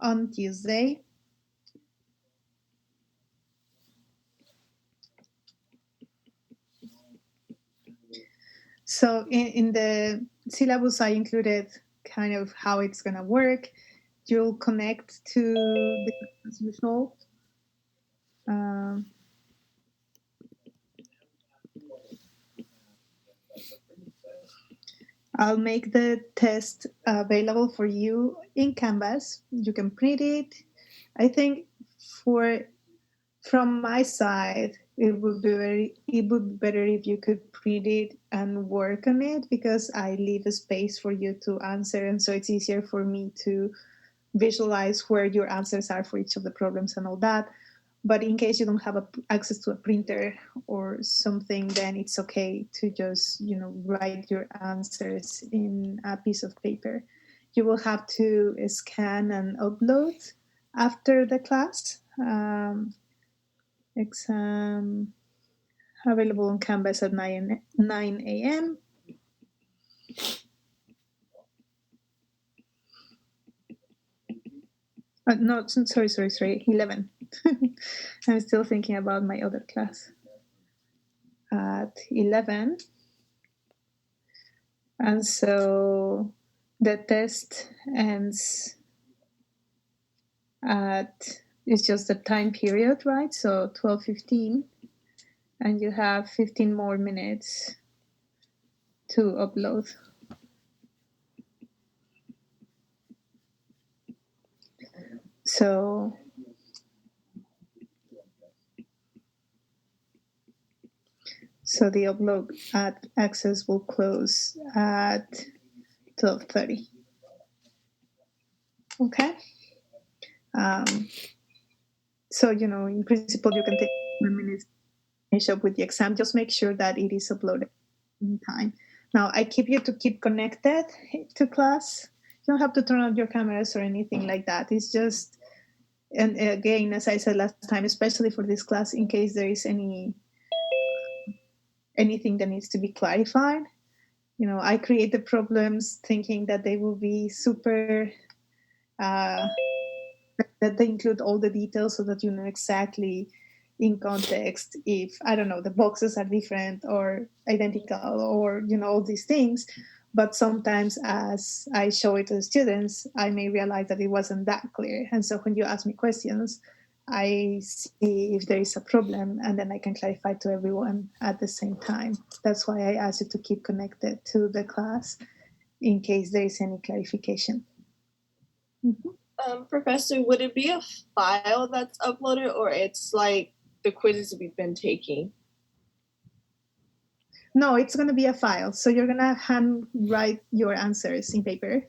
on Tuesday. So in the syllabus, I included kind of how it's going to work. You'll connect to the as usual. I'll make the test available for you in Canvas. You can print it. I think from my side, it would be better if you could print it and work on it, because I leave a space for you to answer, and so it's easier for me to visualize where your answers are for each of the problems and all that. But in case you don't have access to a printer or something, then it's okay to just write your answers in a piece of paper. You will have to scan and upload after the class. Exam available on Canvas at 9 a.m. No, sorry, 11. I'm still thinking about my other class. At 11. And so the test ends it's just the time period, right? So 12:15, and you have 15 more minutes to upload. So the upload access will close at 12:30. Okay. So in principle, you can take 1 minute to finish up with the exam. Just make sure that it is uploaded in time. Now, I keep you to keep connected to class. You don't have to turn on your cameras or anything like that. It's just, and again, as I said last time, especially for this class, in case there is anything that needs to be clarified. I create the problems thinking that they will be super, that they include all the details so that you know exactly in context if, I don't know, the boxes are different or identical or, all these things. But sometimes as I show it to the students, I may realize that it wasn't that clear. And so when you ask me questions, I see if there is a problem, and then I can clarify to everyone at the same time. That's why I ask you to keep connected to the class in case there is any clarification. Mm-hmm. Professor, would it be a file that's uploaded, or it's like the quizzes we've been taking? No, it's going to be a file. So you're going to handwrite your answers in paper.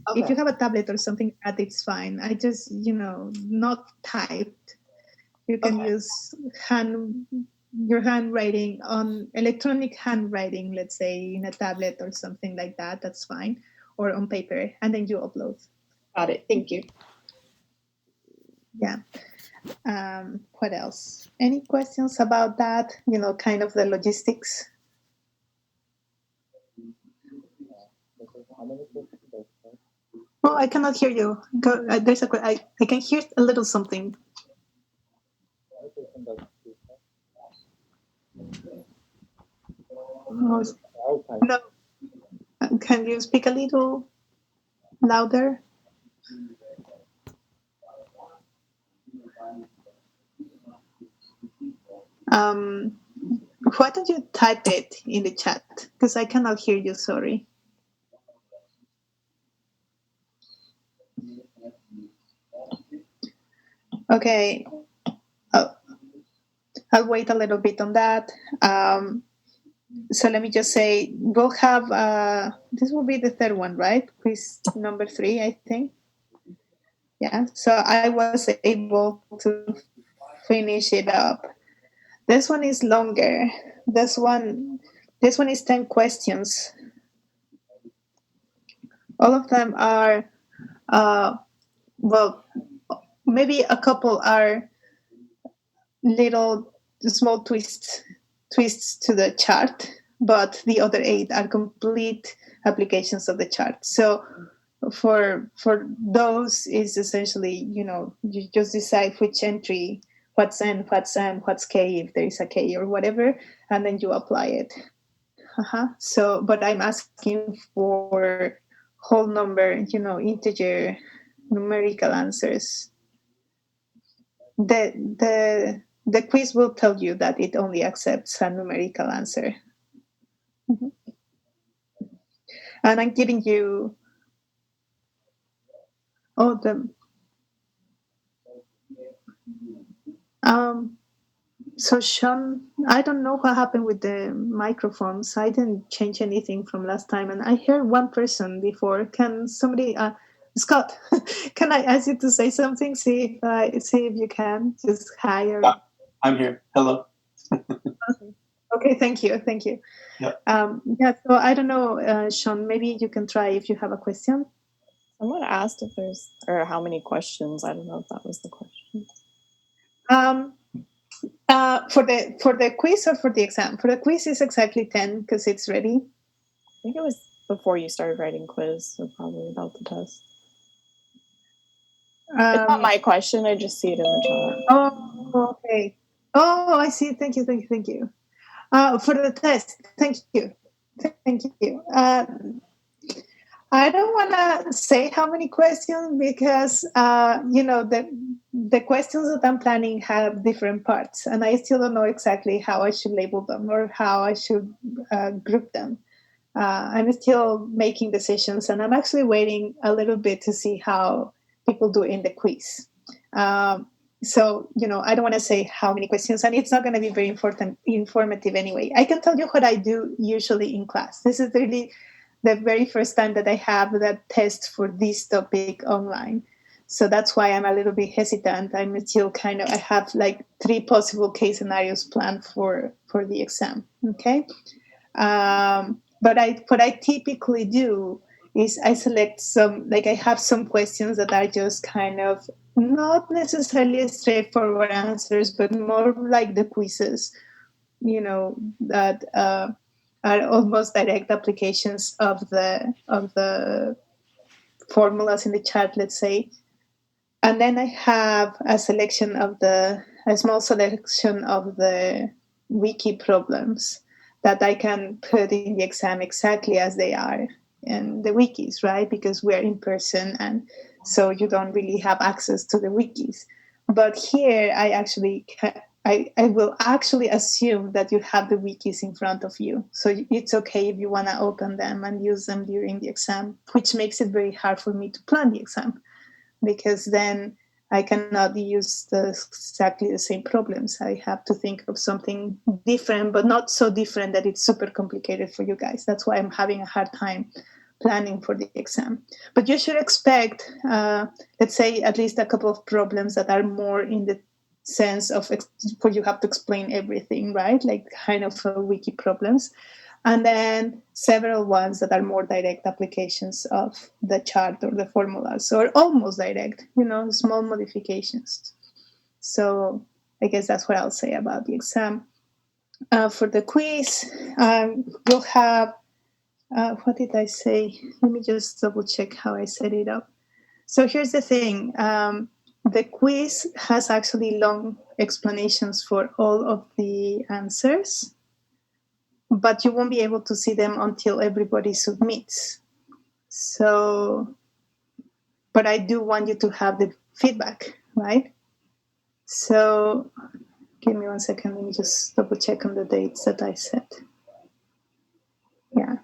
Okay. If you have a tablet or something like that, it's fine. I just, not typed. You can use your handwriting on electronic handwriting, let's say in a tablet or something like that. That's fine. Or on paper, and then you upload. Got it. Thank you. Yeah. What else? Any questions about that? Kind of the logistics. Oh, I cannot hear you. There's I can hear a little something. No. Can you speak a little louder? Why don't you type it in the chat? Because I cannot hear you, sorry. Okay. I'll wait a little bit on that. So let me just say, we'll have, this will be the third one, right? Quiz number 3, I think. Yeah, so I was able to finish it up. This one is longer. This one is 10 questions. All of them are, well, maybe a couple are little small twists to the chart, but the other 8 are complete applications of the chart. So for those is essentially, you just decide which entry, what's n, what's m, what's k, if there is a k or whatever, and then you apply it. So, but I'm asking for whole number, integer numerical answers. The quiz will tell you that it only accepts a numerical answer. And I'm giving you the so Sean, I don't know what happened with the microphones. I didn't change anything from last time, and I heard one person before. Can somebody, Scott, can I ask you to say something? See if you can. Just hi. Yeah, I'm here. Hello. Okay. Thank you. Yeah. So I don't know, Sean. Maybe you can try if you have a question. Someone asked if there's or how many questions. I don't know if that was the question. For the quiz or for the exam? For the quiz, it's exactly 10 because it's ready. I think it was before you started writing quiz, so probably about the test. It's not my question. I just see it in the chat. Oh, okay. Oh, I see. Thank you. For the test, thank you. I don't want to say how many questions because the questions that I'm planning have different parts, and I still don't know exactly how I should label them or how I should group them. I'm still making decisions, and I'm actually waiting a little bit to see how people do in the quiz. So, I don't want to say how many questions, and it's not going to be very informative anyway. I can tell you what I do usually in class. This is really the very first time that I have that test for this topic online. So that's why I'm a little bit hesitant. I'm still I have like 3 possible case scenarios planned for the exam. Okay. But what I typically do is I select I have some questions that are just kind of not necessarily straightforward answers, but more like the quizzes, that are almost direct applications of the formulas in the chart, let's say. And then I have a small selection of the wiki problems that I can put in the exam exactly as they are in the wikis, right? Because we're in person, and so you don't really have access to the wikis. But here, I will actually assume that you have the wikis in front of you. So it's okay if you want to open them and use them during the exam, which makes it very hard for me to plan the exam, because then I cannot use exactly the same problems. I have to think of something different, but not so different that it's super complicated for you guys. That's why I'm having a hard time planning for the exam. But you should expect, let's say, at least a couple of problems that are more in the sense of where you have to explain everything, right? Like kind of wiki problems. And then several ones that are more direct applications of the chart or the formulas, or almost direct, small modifications. So I guess that's what I'll say about the exam. For the quiz, you'll have, what did I say? Let me just double check how I set it up. So here's the thing. The quiz has actually long explanations for all of the answers, but you won't be able to see them until everybody submits. So, but I do want you to have the feedback, right? So, give me 1 second. Let me just double check on the dates that I set. Yeah.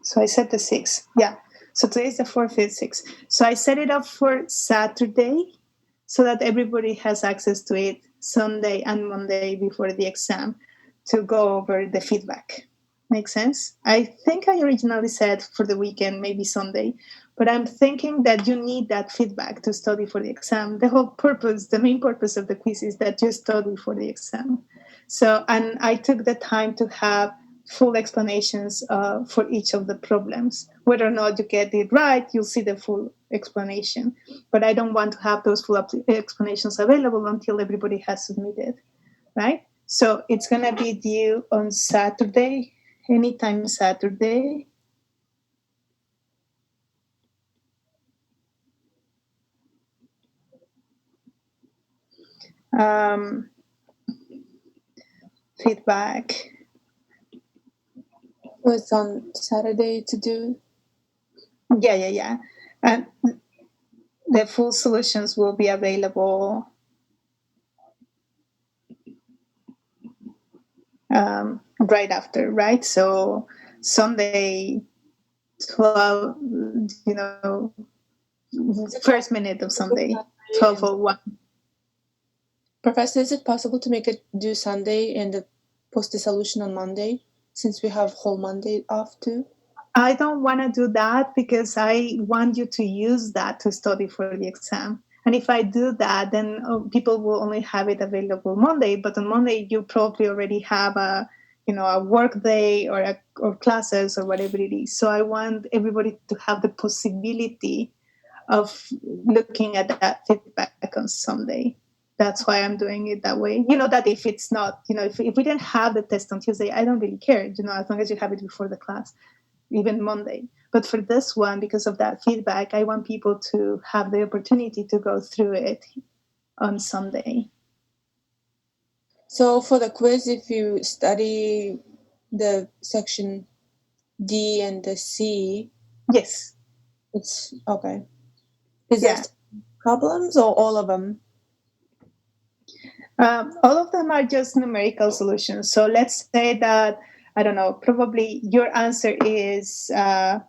So I set the 6th. Yeah. So today's the 4th, 5th, 6th. So I set it up for Saturday so that everybody has access to it Sunday and Monday before the exam to go over the feedback. Make sense? I think I originally said for the weekend, maybe Sunday, but I'm thinking that you need that feedback to study for the exam. The main purpose of the quiz is that you study for the exam. So, and I took the time to have full explanations for each of the problems. Whether or not you get it right, you'll see the full explanation. But I don't want to have those full explanations available until everybody has submitted, right? So it's going to be due on Saturday, anytime Saturday. Feedback. Was on Saturday to do. Yeah. And the full solutions will be available right after, right? So Sunday, 12, first minute of Sunday, 12:01. Professor, is it possible to make it due Sunday and post the solution on Monday, since we have whole Monday off too? I don't want to do that because I want you to use that to study for the exam. And if I do that, then people will only have it available Monday. But on Monday, you probably already have a work day or classes or whatever it is. So I want everybody to have the possibility of looking at that feedback on Sunday. That's why I'm doing it that way. That if it's not, if we didn't have the test on Tuesday, I don't really care, as long as you have it before the class, even Monday. But for this one, because of that feedback, I want people to have the opportunity to go through it on Sunday. So for the quiz, if you study the section D and the C, Yes. it's okay. Is there problems or all of them? All of them are just numerical solutions. So let's say that, I don't know, probably your answer is one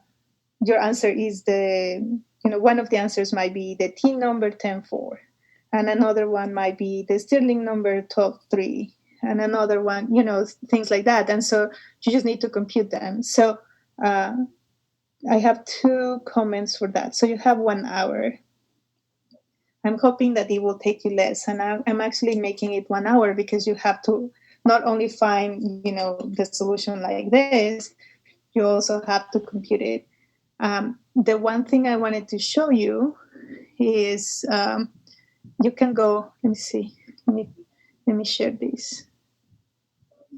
of the answers might be the T number 10.4, and another one might be the Stirling number 12.3, and another one, things like that. And so you just need to compute them. So I have 2 comments for that. So you have 1 hour. I'm hoping that it will take you less, and I'm actually making it 1 hour because you have to not only find, the solution like this, you also have to compute it. The one thing I wanted to show you is you can go. Let me see. Let me share this.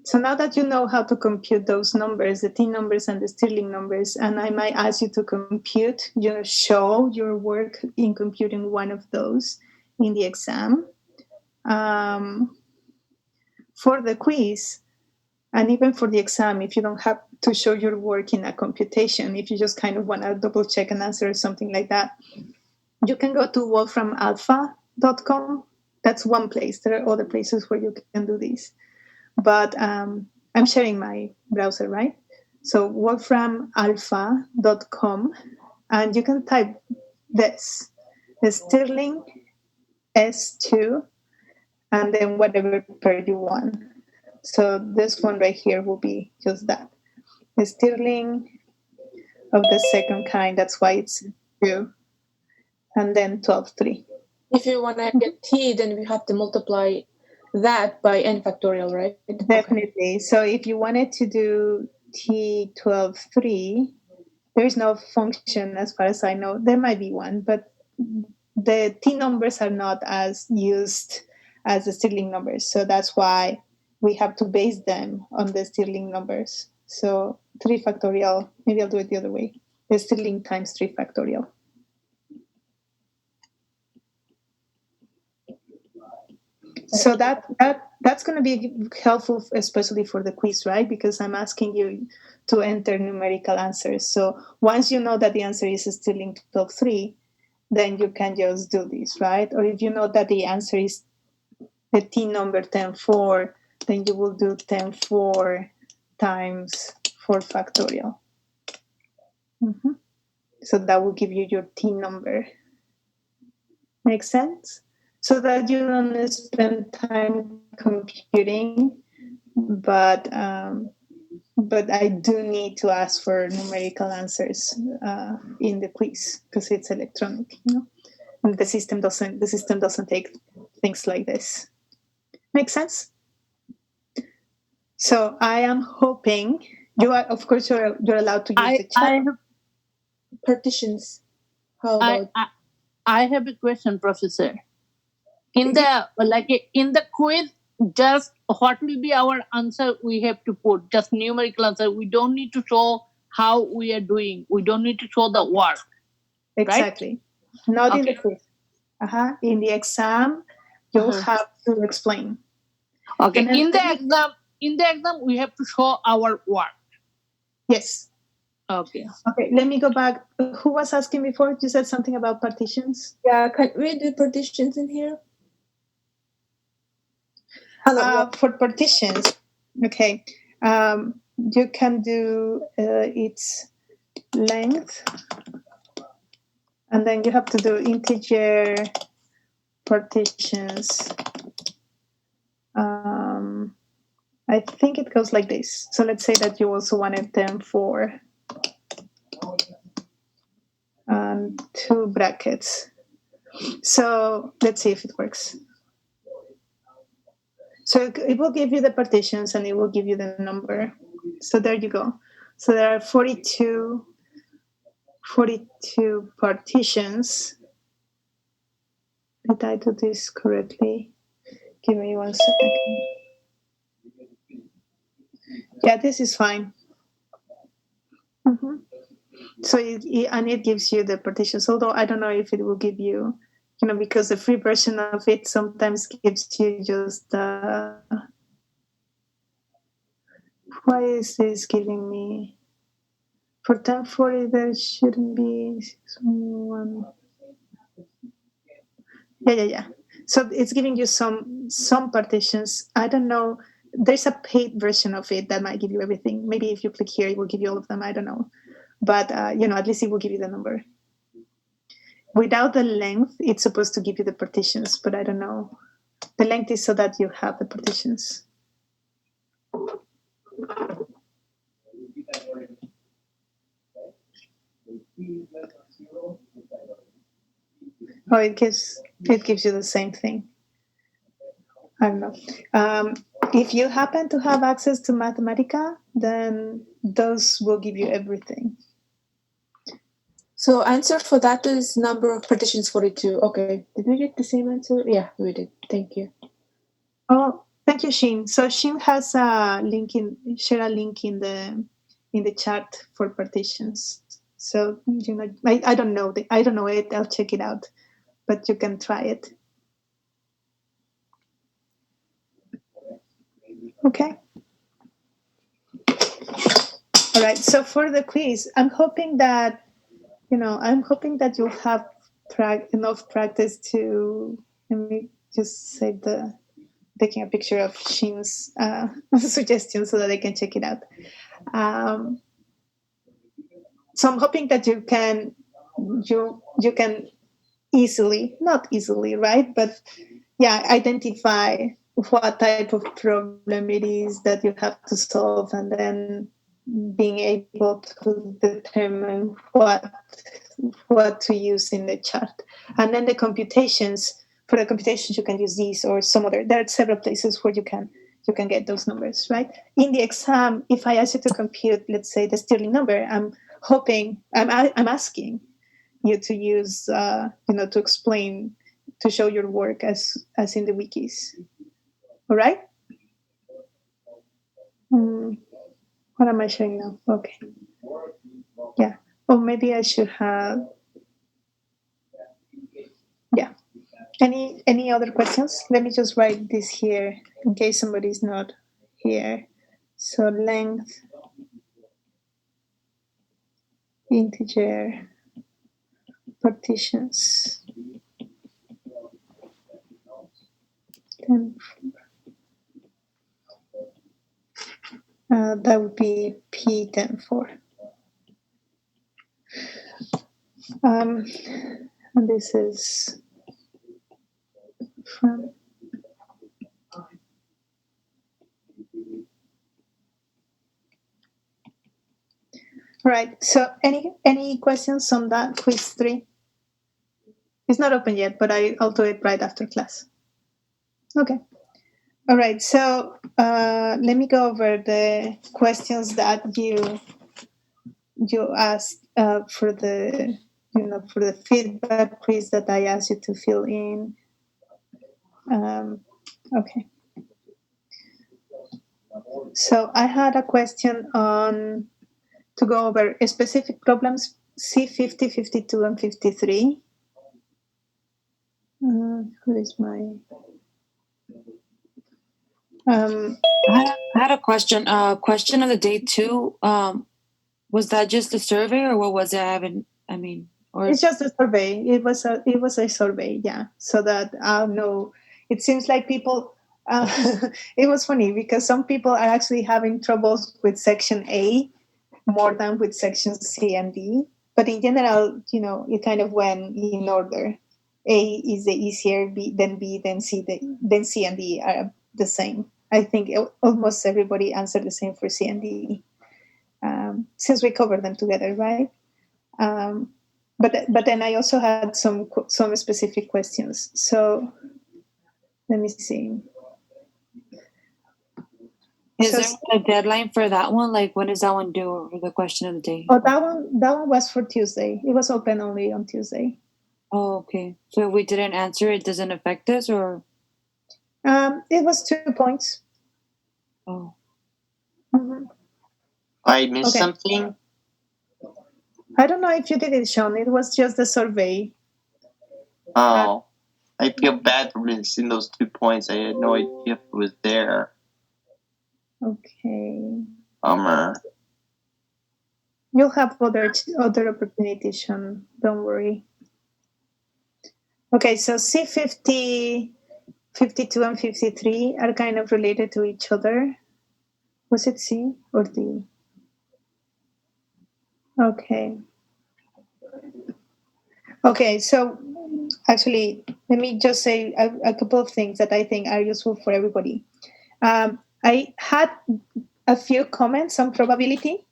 So now that you know how to compute those numbers, the T numbers and the Stirling numbers, and I might ask you to compute, show your work in computing one of those in the exam. For the quiz, and even for the exam, if you don't have to show your work in a computation, if you just kind of want to double check an answer or something like that, you can go to wolframalpha.com. That's one place. There are other places where you can do this. But I'm sharing my browser, right? So wolframalpha.com, and you can type this, the Stirling S2, and then whatever pair you want. So this one right here will be just that. The Stirling of the second kind, that's why it's 2, and then 12.3. If you want to get T, then we have to multiply that by n factorial, right? Definitely. Okay. So if you wanted to do T12.3, there is no function as far as I know. There might be one, but the T numbers are not as used as the Stirling numbers. So that's why we have to base them on the Stirling numbers. So 3 factorial, maybe I'll do it the other way. The Stirling times 3 factorial. So that's going to be helpful, especially for the quiz, right? Because I'm asking you to enter numerical answers. So once you know that the answer is Stirling 12.3, then you can just do this, right? Or if you know that the answer is the T number 10.4, then you will do 10.4 times 4 factorial. Mm-hmm. So that will give you your T number. Make sense? So that you don't spend time computing, but I do need to ask for numerical answers in the quiz because it's electronic, and the system doesn't take things like this. Make sense? So I am hoping you are, of course, you're allowed to use the chat. I have partitions. How about? I have a question, Professor. In the quiz, just what will be our answer we have to put? Just numerical answer. We don't need to show how we are doing. We don't need to show the work. Exactly. Right? Not in the quiz. In the exam, you'll have to explain. Okay. And then In the exam, we have to show our work. Yes. Okay. Okay, let me go back. Who was asking before? You said something about partitions. Yeah, can we do partitions in here? Hello. For partitions, okay, you can do its length, and then you have to do integer partitions. I think it goes like this. So let's say that you also wanted them for two brackets. So let's see if it works. So it will give you the partitions and it will give you the number. So there you go. So there are 42 partitions. Did I do this correctly? Give me 1 second. Yeah, this is fine. So it gives you the partitions, although I don't know if it will give you, because the free version of it sometimes gives you just why is this giving me for 1040 there shouldn't be 611. Yeah. So it's giving you some partitions. I don't know. There's a paid version of it that might give you everything. Maybe if you click here, it will give you all of them. I don't know. But, at least it will give you the number. Without the length, it's supposed to give you the partitions, but I don't know. The length is so that you have the partitions. Oh, it gives you the same thing. I don't know. If you happen to have access to Mathematica, then those will give you everything. So answer for that is number of partitions 42. Okay. Did we get the same answer? Yeah, we did. Thank you. Oh, thank you, Shin. So Shin has a link share a link in the chat for partitions. So I don't know it. I'll check it out, but you can try it. Okay. All right. So for the quiz, I'm hoping that you'll have enough practice to. Let me just save taking a picture of Shin's suggestion so that I can check it out. So I'm hoping that you can easily, not easily, right? But yeah, identify what type of problem it is that you have to solve, and then being able to determine what to use in the chart. And then the computations, for the computations you can use these or some other. There are several places where you can get those numbers, right? In the exam, if I ask you to compute, let's say, the Stirling number, I'm asking you to use to explain, to show your work as in the wikis. All right. What am I showing now? Okay. Yeah. Or maybe I should have. Yeah. Any other questions? Let me just write this here in case somebody's not here. So length, integer, partitions. 10. That would be P104. And this is from. All right. So any questions on that quiz 3? It's not open yet, but I'll do it right after class. Okay. All right. So let me go over the questions that you asked for the feedback quiz that I asked you to fill in. Okay. So I had a question to go over specific problems C50, 52, and 53. Who is my I had a question. Question of the day 2. Was that just a survey, or what was it? Or It's just a survey. It was a survey, yeah. So that I know. It seems like people. It was funny because some people are actually having troubles with section A more than with sections C and D. But in general, it kind of went in order. A is the easier, then B, then C, then C and D are the same. I think almost everybody answered the same for C and D, since we covered them together, right? But then I also had some specific questions. So let me see. is there a deadline for that one? Like, when is that one due, or the question of the day? Oh, that one was for Tuesday. It was open only on Tuesday. Oh, okay. So if we didn't answer, it doesn't affect us, or? It was 2 points. Oh. Mm-hmm. I missed something. I don't know if you did it, Sean. It was just the survey. Oh, I feel bad for missing those 2 points. I had no idea if it was there. Okay. Bummer. You'll have other opportunities, Sean. Don't worry. Okay, so C50, 52, and 53 are kind of related to each other. Was it C or D? Okay. Okay, so actually, let me just say a couple of things that I think are useful for everybody. I had a few comments on probability.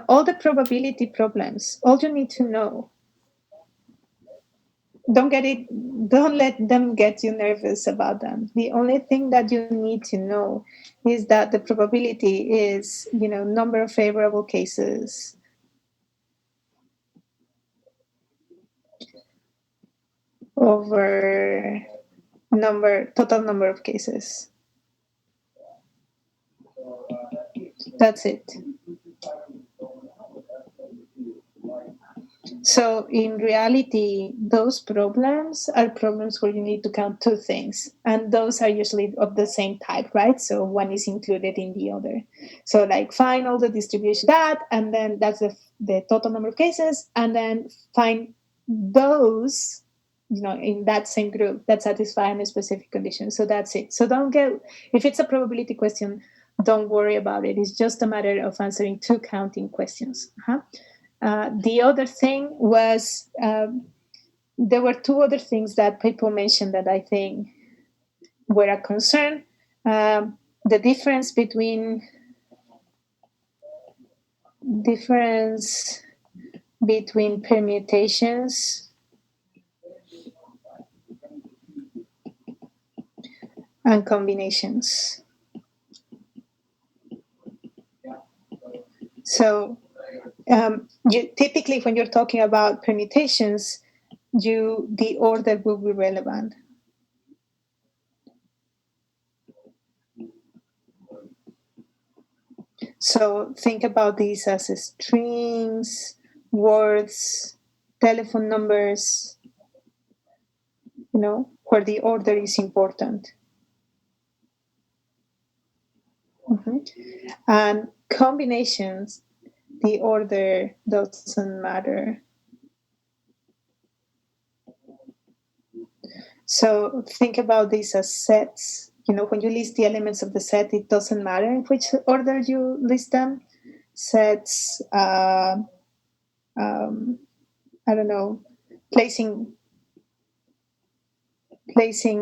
All the probability problems, all you need to know, don't let them get you nervous about them. The only thing that you need to know is that the probability is, number of favorable cases over total number of cases. That's it. So in reality, those problems are problems where you need to count 2 things, and those are usually of the same type, right? So one is included in the other. So like find all the distribution and then that's the total number of cases, and then find those in that same group that satisfy a specific condition. So that's it. So if it's a probability question, don't worry about it. It's just a matter of answering 2 counting questions. The other thing was there were 2 other things that people mentioned that I think were a concern. The difference between permutations and combinations. So typically when you're talking about permutations, the order will be relevant. So think about these as strings, words, telephone numbers, where the order is important. Mm-hmm. And combinations, the order doesn't matter. So think about these as sets. When you list the elements of the set, it doesn't matter in which order you list them. Sets, I don't know, placing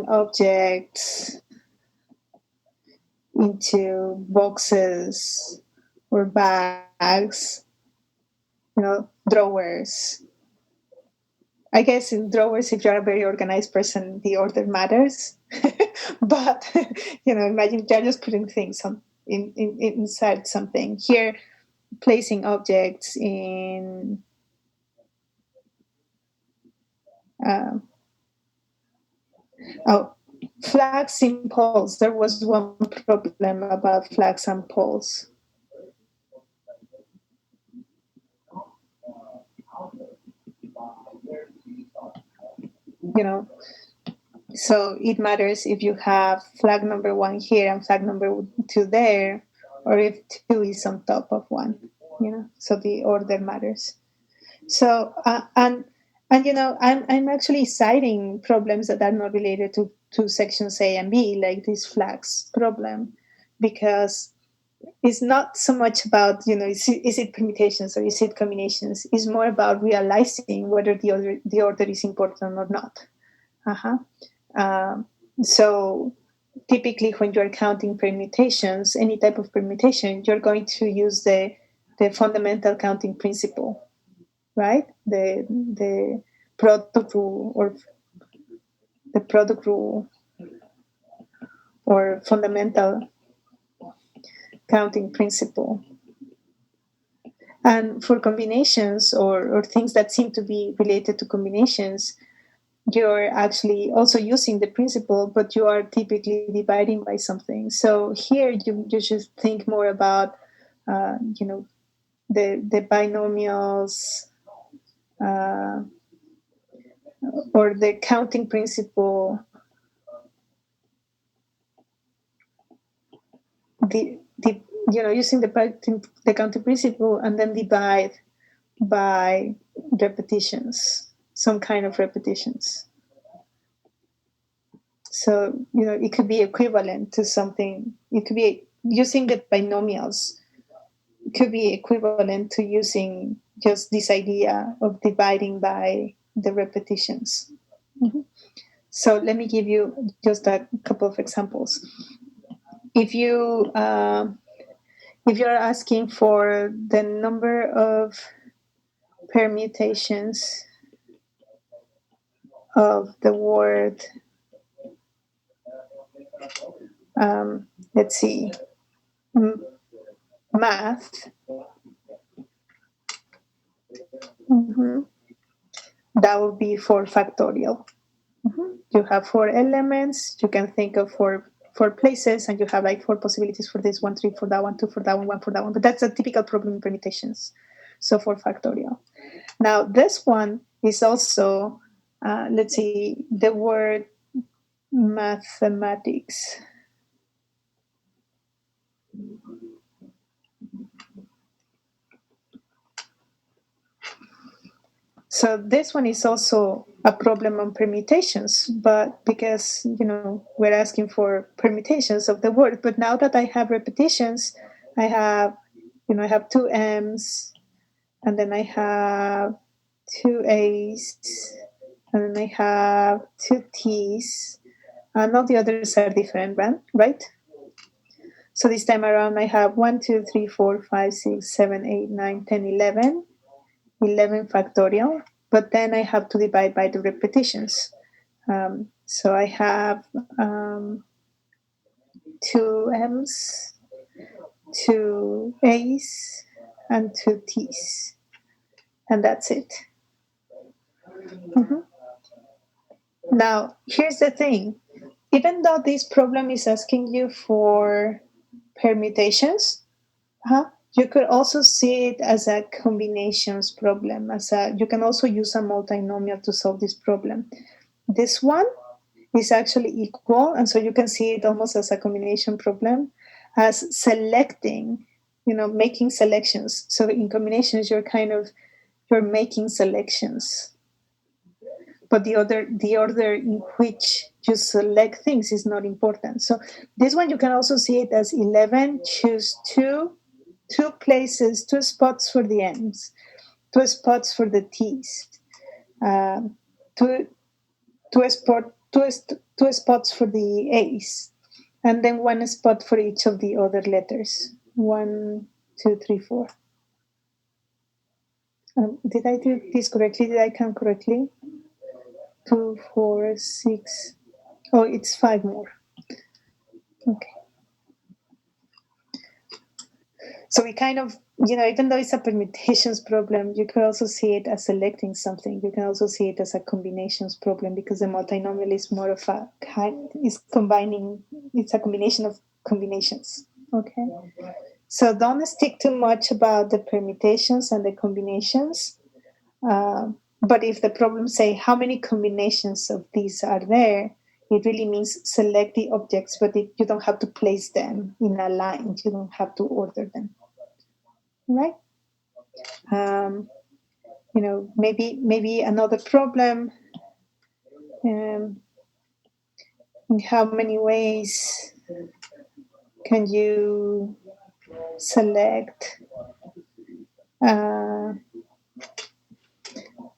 objects into boxes or bags, drawers. I guess in drawers, if you're a very organized person, the order matters. But imagine you're just putting things inside something. Here, placing objects in flags in poles. There was one problem about flags and poles. So it matters if you have flag number 1 here and flag number 2 there, or if 2 is on top of 1, so the order matters. So and I'm actually citing problems that are not related to sections A and B, like this flags problem, because it's not so much about is it permutations or is it combinations. It's more about realizing whether the order is important or not. So typically when you're counting permutations, any type of permutation, you're going to use the fundamental counting principle, right? The product rule or fundamental counting principle. And for combinations or things that seem to be related to combinations, you're actually also using the principle, but you are typically dividing by something. So here you should think more about, the binomials or the counting principle. Using the counting principle and then divide by repetitions, some kind of repetitions. So, it could be equivalent to something. It could be using the binomials. It could be equivalent to using just this idea of dividing by the repetitions. Mm-hmm. So let me give you just a couple of examples. If you're asking for the number of permutations of the word, let's see, math, that would be 4 factorial. You have 4 elements. You can think of 4 places, and you have like 4 possibilities for this, 1, 3 for that one, 2 for that one, 1 for that one. But that's a typical problem in permutations. So 4 factorial. Now this one is also, let's see, the word mathematics. So this one is also a problem on permutations, but because, we're asking for permutations of the word. But now that I have repetitions, I have 2 M's, and then I have 2 A's, and then I have 2 T's, and all the others are different, right? So this time around, I have 1, 2, 3, 4, 5, 6, 7, 8, 9, 10, 11 factorial, but then I have to divide by the repetitions. So I have 2 M's, 2 A's, and 2 T's, and that's it. Now, here's the thing. Even though this problem is asking you for permutations, you could also see it as a combinations problem. You can also use a multinomial to solve this problem. This one is actually equal, and so you can see it almost as a combination problem, as selecting, making selections. So in combinations, you're making selections, but the order in which you select things is not important. So this one you can also see it as 11. Choose two places, 2 spots for the M's, 2 spots for the T's, 2 spots for the A's, and then 1 spot for each of the other letters. 1, 2, 3, 4. Did I do this correctly? Did I count correctly? 2, 4, 6. Oh, it's 5 more. Okay. So we kind of, even though it's a permutations problem, you could also see it as selecting something. You can also see it as a combinations problem, because the multinomial is more of it's a combination of combinations. Okay. So don't stick too much about the permutations and the combinations. But if the problem say how many combinations of these are there, It really means select the objects, but you don't have to place them in a line. You don't have to order them, right? Maybe another problem. In how many ways can you select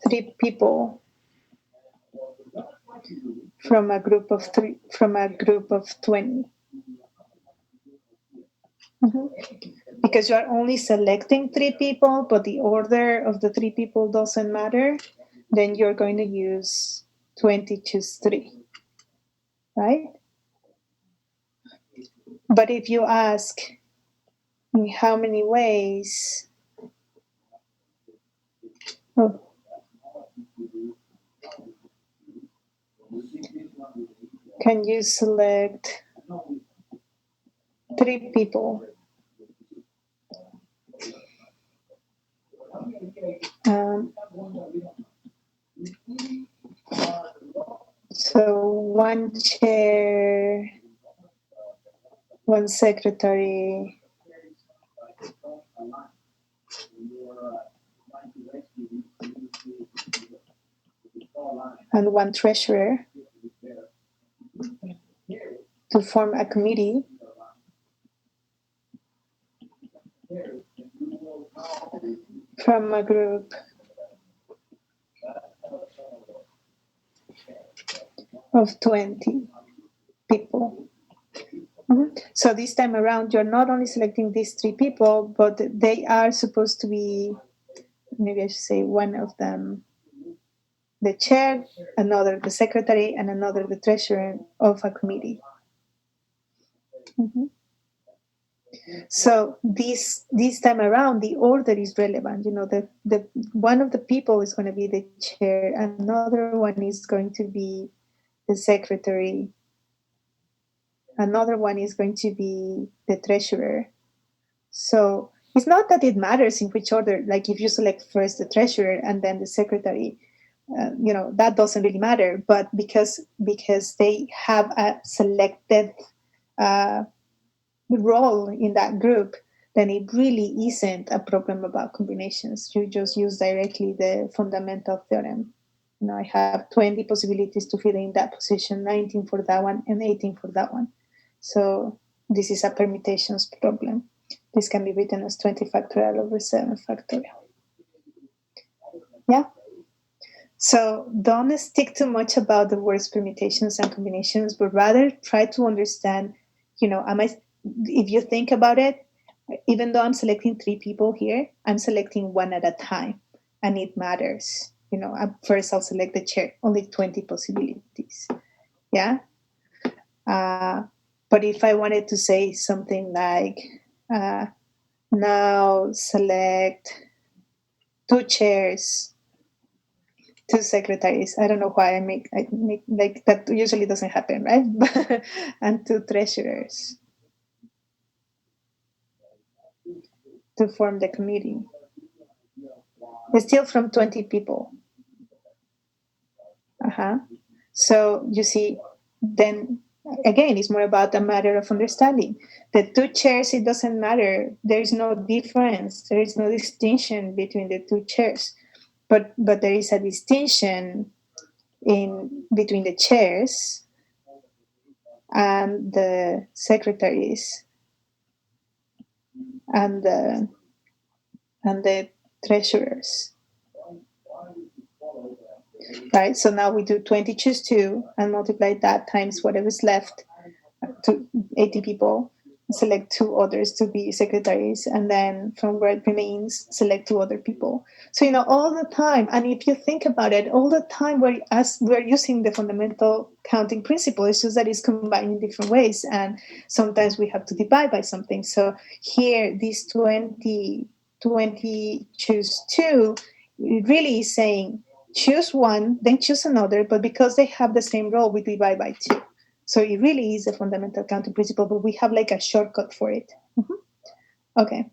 3 people from a group of 20? Mhm. Because you are only selecting 3 people, but the order of the 3 people doesn't matter, then you're going to use 20 choose 3, right? But if you ask in how many ways, can you select 3 people? So 1 chair, 1 secretary, and 1 treasurer to form a committee. From a group of 20 people. So this time around, you're not only selecting these 3 people, but they are supposed to be, maybe I should say, one of them the chair, another the secretary, and another the treasurer of a committee. So this time around, the order is relevant. The one of the people is going to be the chair, another one is going to be the secretary, another one is going to be the treasurer. So it's not that it matters in which order. Like if you select first the treasurer and then the secretary, that doesn't really matter. But because they have a selected role in that group, then it really isn't a problem about combinations. You just use directly the fundamental theorem. I have 20 possibilities to fill in that position, 19 for that one and 18 for that one. So this is a permutations problem. This can be written as 20 factorial over 7 factorial. Yeah. So don't stick too much about the words permutations and combinations, but rather try to understand, if you think about it, even though I'm selecting 3 people here, I'm selecting 1 at a time, and it matters. First I'll select the chair, only 20 possibilities. Yeah. But if I wanted to say something like, now select 2 chairs, 2 secretaries. I don't know why I make like that. Usually doesn't happen, right? And 2 treasurers to form the committee. It's still from 20 people. So you see, then again, it's more about a matter of understanding. The 2 chairs, it doesn't matter. There is no difference. There is no distinction between the 2 chairs. But there is a distinction between the chairs and the secretaries and the treasurers. Right, so now we do 20 choose 2 and multiply that times whatever's left to 80 people. Select 2 others to be secretaries, and then from where it remains, select 2 other people. So all the time, and if you think about it, all the time we're using the fundamental counting principle. It's just that it's combined in different ways, and sometimes we have to divide by something. So here, this 20 choose 2, it really is saying choose 1, then choose another, but because they have the same role, we divide by 2. So it really is a fundamental counting principle, but we have like a shortcut for it. Okay.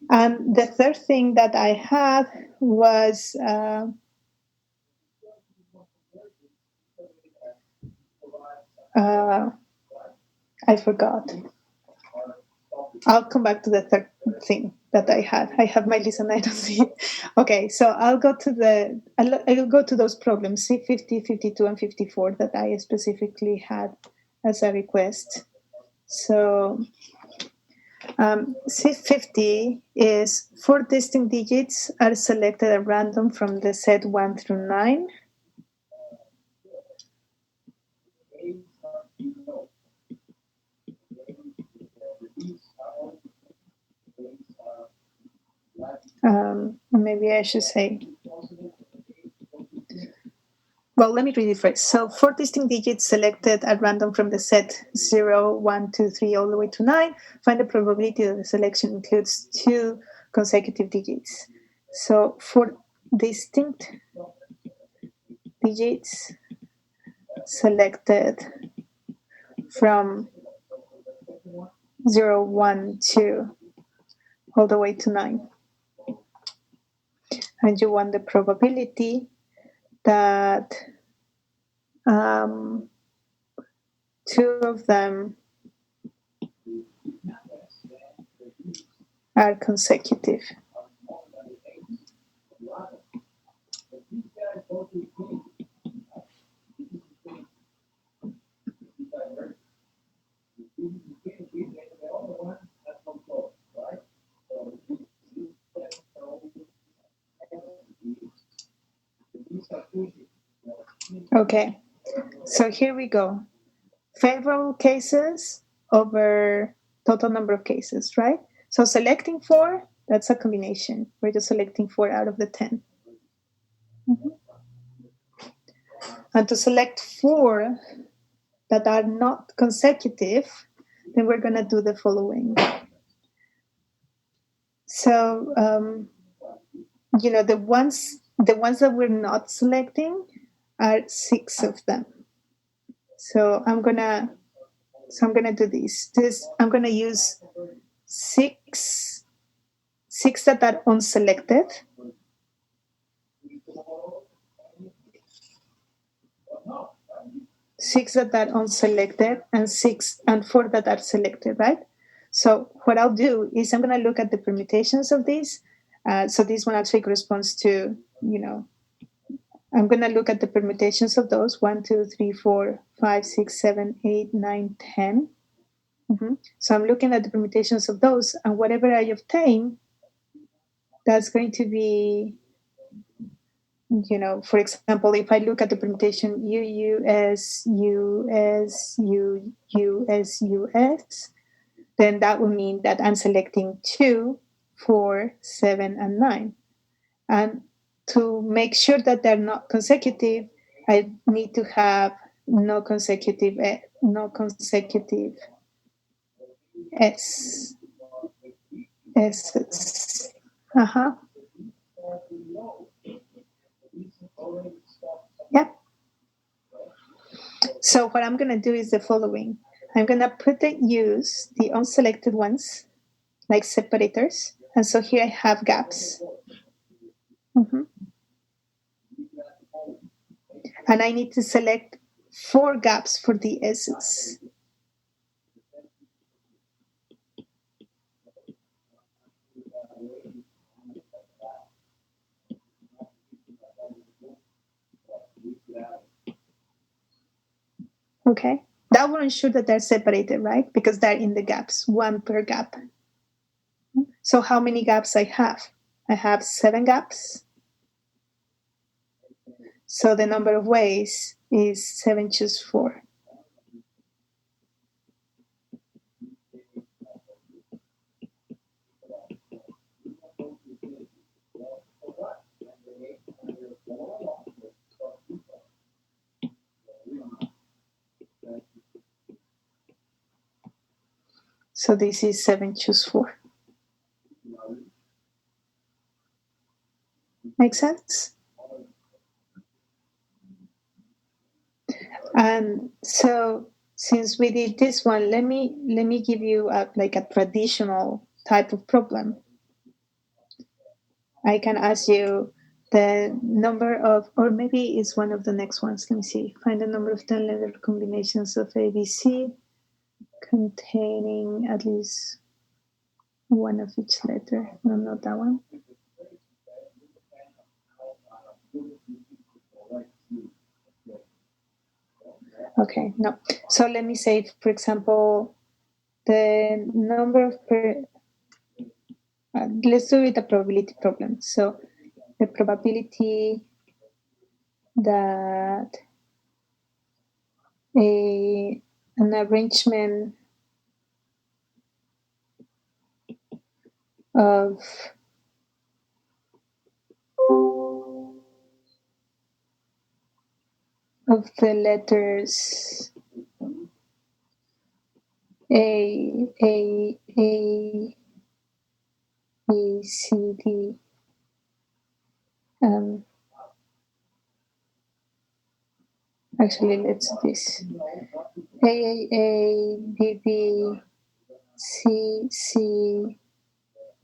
And the third thing that I had was I forgot. I'll come back to the third thing that I had. I have my list and I don't see it. Okay, so I'll go to those problems, C50, 52, and 54 that I specifically had as a request. So C50 is 4 distinct digits are selected at random from the set 1 through 9. Maybe I should say, well, let me read it first. So 4 distinct digits selected at random from the set 0, 1, 2, 3, all the way to 9. Find the probability that the selection includes 2 consecutive digits. So 4 distinct digits selected from 0, 1, 2, all the way to 9. And you want the probability that 2 of them are consecutive. Okay, so here we go. Favorable cases over total number of cases, right? So selecting 4, that's a combination. We're just selecting 4 out of the 10. And to select 4 that are not consecutive, then we're going to do the following. So, the ones that we're not selecting are 6 of them. So I'm gonna do this. I'm gonna use 6 that are unselected. Six that are unselected and 4 that are selected, right? So what I'll do is I'm going to look at the permutations of these. So this one actually corresponds to, I'm going to look at the permutations of those 1, 2, 3, 4, 5, 6, 7, 8, 9, 10. So I'm looking at the permutations of those, and whatever I obtain, that's going to be, for example, if I look at the permutation UUS, US, US, US, then that will mean that I'm selecting 2, 4, 7, and 9. And to make sure that they're not consecutive, I need to have no consecutive S. Yep. So what I'm going to do is the following. I'm going to put the unselected ones, like separators. And so here I have gaps. And I need to select 4 gaps for the S's. Okay, that will ensure that they're separated, right? Because they're in the gaps, 1 per gap. So how many gaps I have? I have 7 gaps. So the number of ways is 7 choose 4. So this is 7 choose 4. Make sense? And so since we did this one, let me give you a traditional type of problem. I can ask you the number of, or maybe it's one of the next ones. Let me see. Find the number of 10 letter combinations of ABC containing at least one of each letter. No, not that one. Okay, no. So let me say, for example, the number of let's do it a probability problem. So the probability that an arrangement of the letters A, B, C, D. Actually, let's do this. A, B, B, C, C,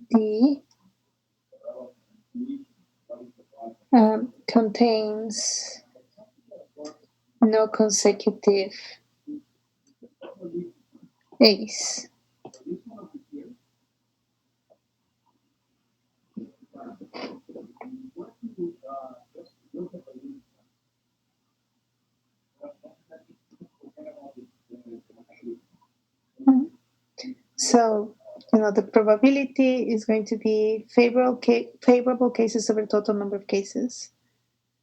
D contains no consecutive A's. So, the probability is going to be favorable cases over total number of cases.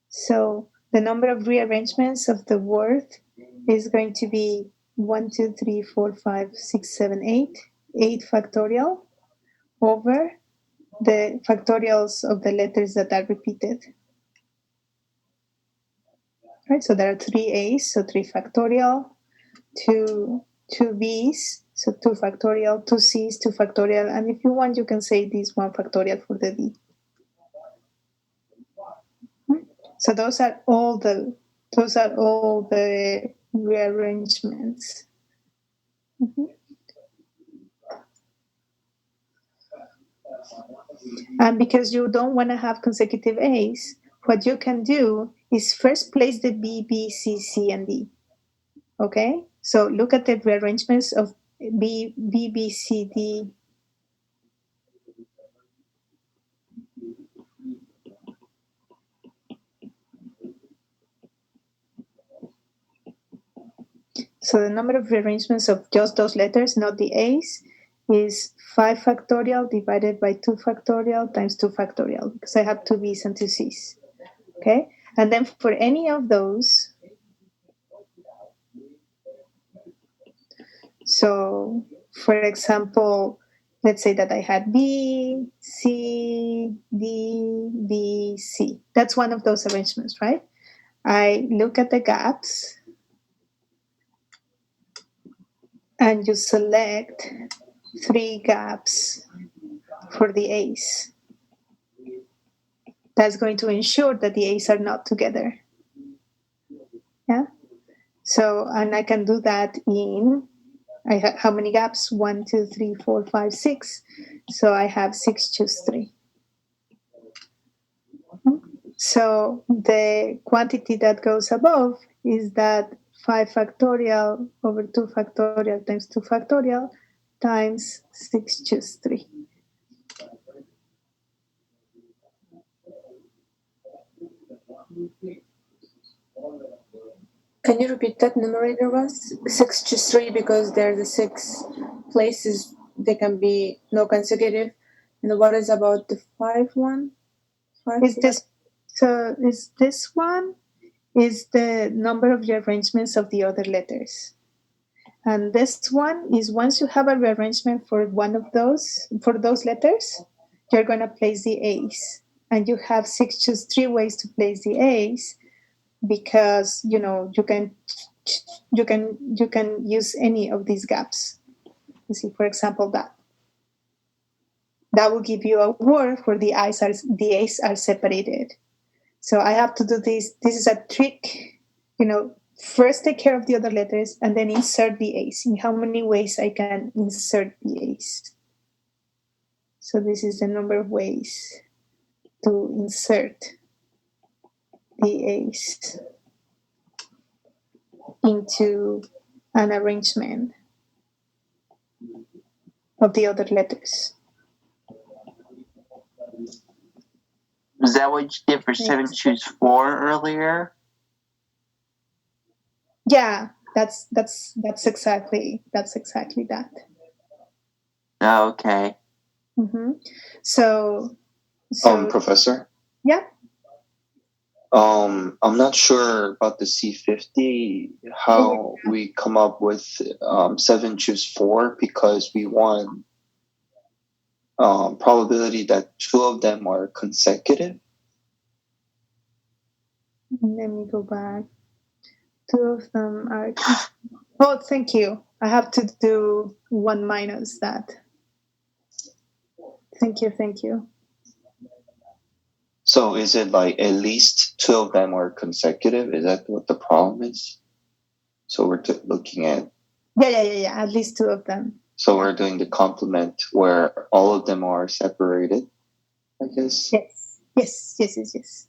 So the number of rearrangements of the word is going to be 1, 2, 3, 4, 5, 6, 7, 8, 8 factorial over the factorials of the letters that are repeated. Right, so there are 3 A's, so 3 factorial, 2 B's, so 2 factorial, 2 C's, 2 factorial, and if you want, you can say this 1 factorial for the D. So those are all the rearrangements. And because you don't want to have consecutive A's, what you can do is first place the B, B, C, C, and D. Okay? So look at the rearrangements of B, B, C, D. So the number of rearrangements of just those letters, not the A's, is 5 factorial divided by 2 factorial times 2 factorial, because I have 2 B's and 2 C's. Okay? And then for any of those, so for example, let's say that I had B, C, D, B, C. That's one of those arrangements, right? I look at the gaps and you select 3 gaps for the A's. That's going to ensure that the A's are not together. Yeah? So, and I can do that in, how many gaps? 1, 2, 3, 4, 5, 6. So I have 6, choose 3. So the quantity that goes above is that 5 factorial over 2 factorial times 2 factorial times 6, choose 3. Can you repeat that numerator was 6 choose 3 because there are the 6 places they can be no consecutive. And what is about the 5 one? 5 Is this one is the number of rearrangements of the other letters. And this one is once you have a rearrangement for one of those, for those letters, you're going to place the A's. And you have 6, choose 3 ways to place the A's, because you can use any of these gaps. You see, for example, that will give you a word where the A's are separated. So I have to do this. This is a trick. First take care of the other letters and then insert the A's. In how many ways I can insert the A's? So this is the number of ways to insert the A's into an arrangement of the other letters. Is that what you did for 7 choose 4 earlier? Yeah, that's exactly that. Oh, okay. Mm-hmm. So Professor? Yeah. I'm not sure about the C50, how we come up with 7 choose 4, because we want probability that 2 of them are consecutive. Let me go back. 2 of them are. Oh, thank you. I have to do 1 minus that. Thank you. So is it like at least 2 of them are consecutive? Is that what the problem is? So we're looking at. Yeah. At least 2 of them. So we're doing the complement where all of them are separated, I guess. Yes.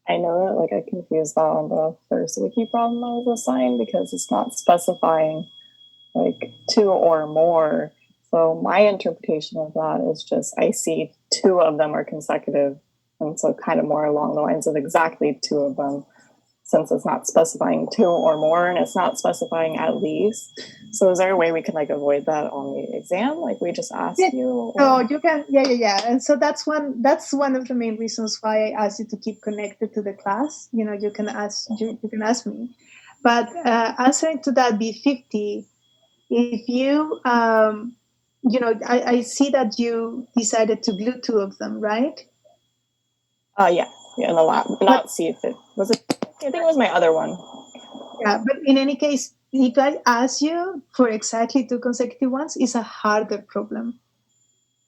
I know that like I confused that on the first wiki problem I was assigned because it's not specifying like 2 or more. So my interpretation of that is just I see 2 of them are consecutive, and so kind of more along the lines of exactly 2 of them, since it's not specifying 2 or more and it's not specifying at least. So is there a way we can like avoid that on the exam? Like we just ask you? Or? No, you can. Yeah. And so that's one of the main reasons why I asked you to keep connected to the class. You can ask me, but answering to that B50, if you I see that you decided to glue 2 of them, right? Yeah, in the lab. Not see if it was it. I think it was my other one. Yeah, but in any case, if I ask you for exactly 2 consecutive ones, it's a harder problem.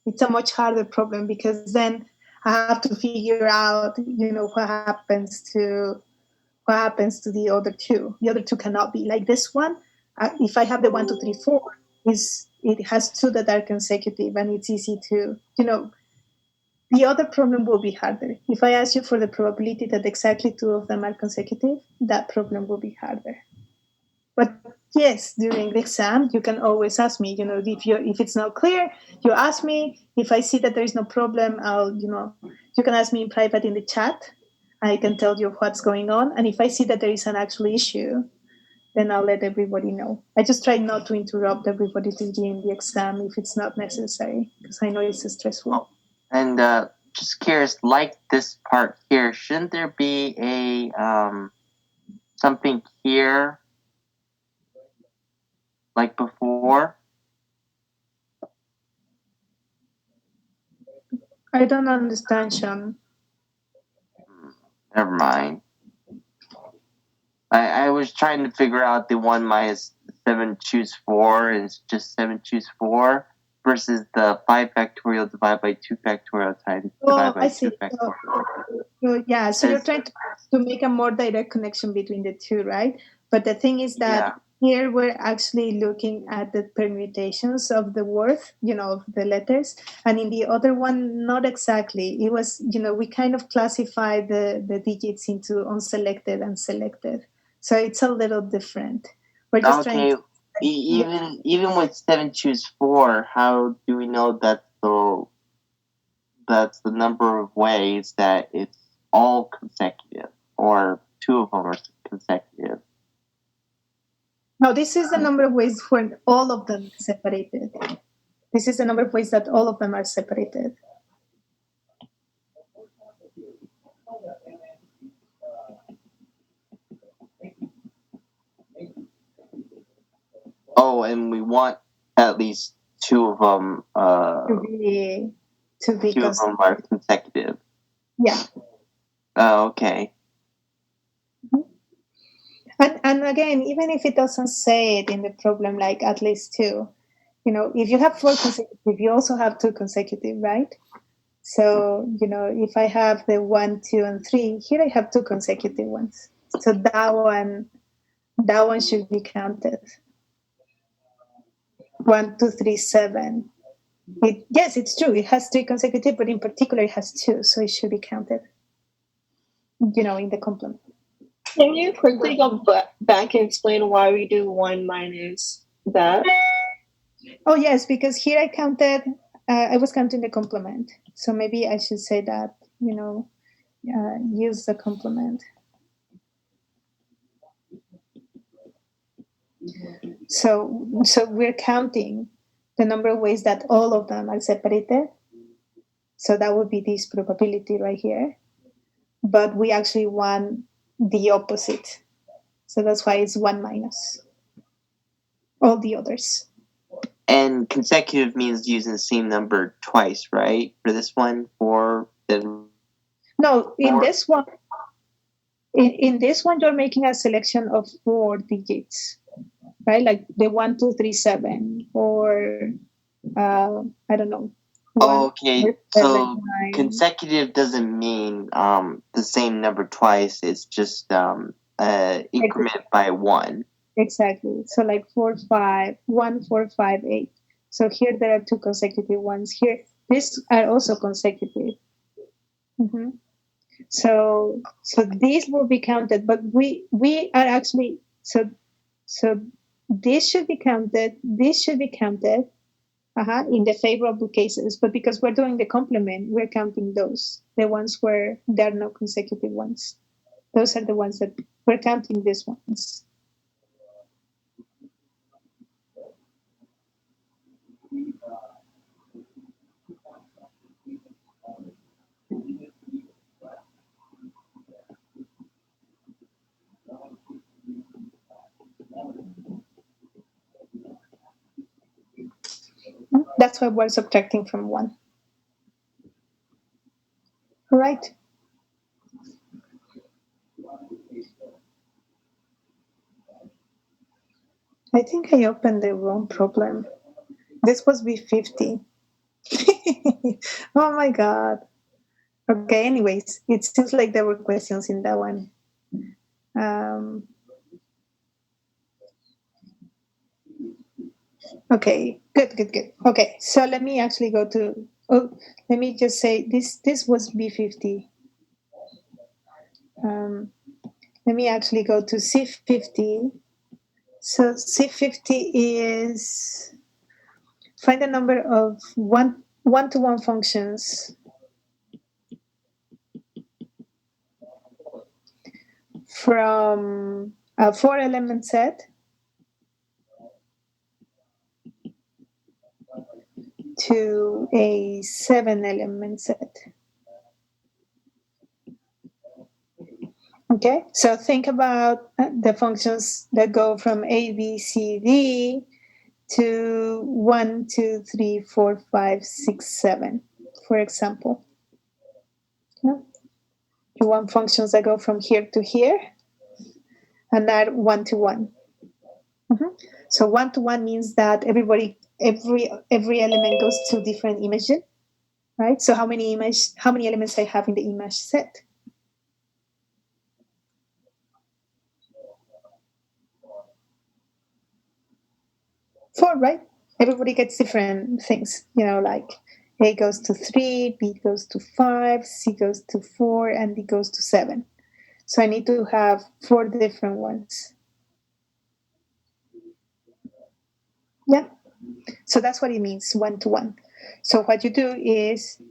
It's a much harder problem because then I have to figure out, what happens to the other 2. The other 2 cannot be like this one. If I have the 1, 2, 3, 4, it has 2 that are consecutive, and it's easy to, the other problem will be harder. If I ask you for the probability that exactly 2 of them are consecutive, that problem will be harder. But yes, during the exam, you can always ask me. If it's not clear, you ask me. If I see that there is no problem, you can ask me in private in the chat. I can tell you what's going on. And if I see that there is an actual issue, then I'll let everybody know. I just try not to interrupt everybody during the exam if it's not necessary, because I know it's stressful. And just curious, like this part here, shouldn't there be a something here like before? I don't understand, Sean. Never mind. I was trying to figure out the 1 minus 7 choose 4 is just 7 choose 4 versus the 5 factorial divided by 2 factorial times divided by 2 factorial. So you're trying to make a more direct connection between the 2, right? But the thing is that here we're actually looking at the permutations of the word, of the letters. And in the other one, not exactly. It was, we kind of classify the digits into unselected and selected. So it's a little different. We're just trying to... Even with 7 choose 4, how do we know that's the number of ways that it's all consecutive, or 2 of them are consecutive? No, this is the number of ways when all of them are separated. This is the number of ways that all of them are separated. Oh, and we want at least 2 of them. To be 2 of them are consecutive. Yeah. Oh, okay. And again, even if it doesn't say it in the problem, like at least 2, if you have 4 consecutive, you also have 2 consecutive, right? So, if I have the 1, 2, and 3, here I have 2 consecutive ones. So that one should be counted. 1, 2, 3, 7. Yes, it's true. It has 3 consecutive, but in particular, it has 2, so it should be counted. in the complement. Can you quickly go back and explain why we do 1 minus that? Oh, yes, because here I was counting the complement. So maybe I should say that, use the complement. So we're counting the number of ways that all of them are separated. So that would be this probability right here. But we actually want the opposite. So that's why it's 1 minus all the others. And consecutive means using the same number twice, right? For this one, No, in this one, in this one, you're making a selection of 4 digits, right? Like the 1, 2, 3, 7, or I don't know. Okay, so consecutive doesn't mean the same number twice. It's just increment by 1. Exactly. So like 4, 5, 1, 4, 5, 8. So here there are 2 consecutive ones. Here, these are also consecutive. Mm-hmm. So these will be counted, but we are actually so this should be counted. This should be counted. In the favorable cases, but because we're doing the complement, we're counting those, the ones where there are no consecutive ones. Those are the ones that we're counting, these ones. That's why we're subtracting from 1. All right. I think I opened the wrong problem. This was B50. Oh my God. Okay, anyways, it seems like there were questions in that one. Okay, good. Okay, so let me actually go to, let me just say this was B50. Let me actually go to C50. So C50 is find the number of one-to-one functions from a 4-element set to a 7-element set. Okay, so think about the functions that go from A, B, C, D to 1, 2, 3, 4, 5, 6, 7, for example. Yeah. You want functions that go from here to here and that 1 to 1. Mm-hmm. So 1 to 1 means that every element goes to different images, right? So how many elements I have in the image set? 4, right? Everybody gets different things, like A goes to 3, B goes to 5, C goes to 4, and D goes to 7. So I need to have 4 different ones. Yeah. So that's what it means, 1 to 1. So what you do is,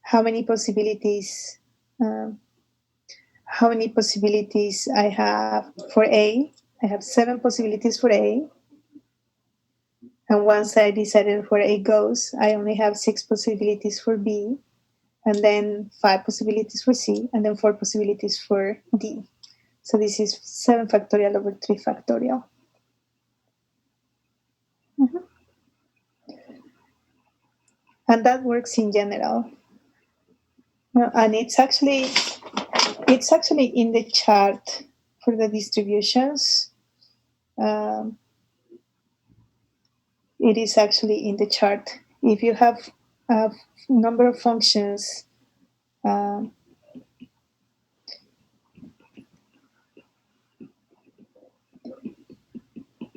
how many possibilities I have for A. I have 7 possibilities for A. And once I decided where A goes, I only have 6 possibilities for B, and then 5 possibilities for C, and then 4 possibilities for D. So this is 7 factorial over 3 factorial. Mm-hmm. And that works in general. And it's actually in the chart for the distributions. It is actually in the chart. If you have a number of functions,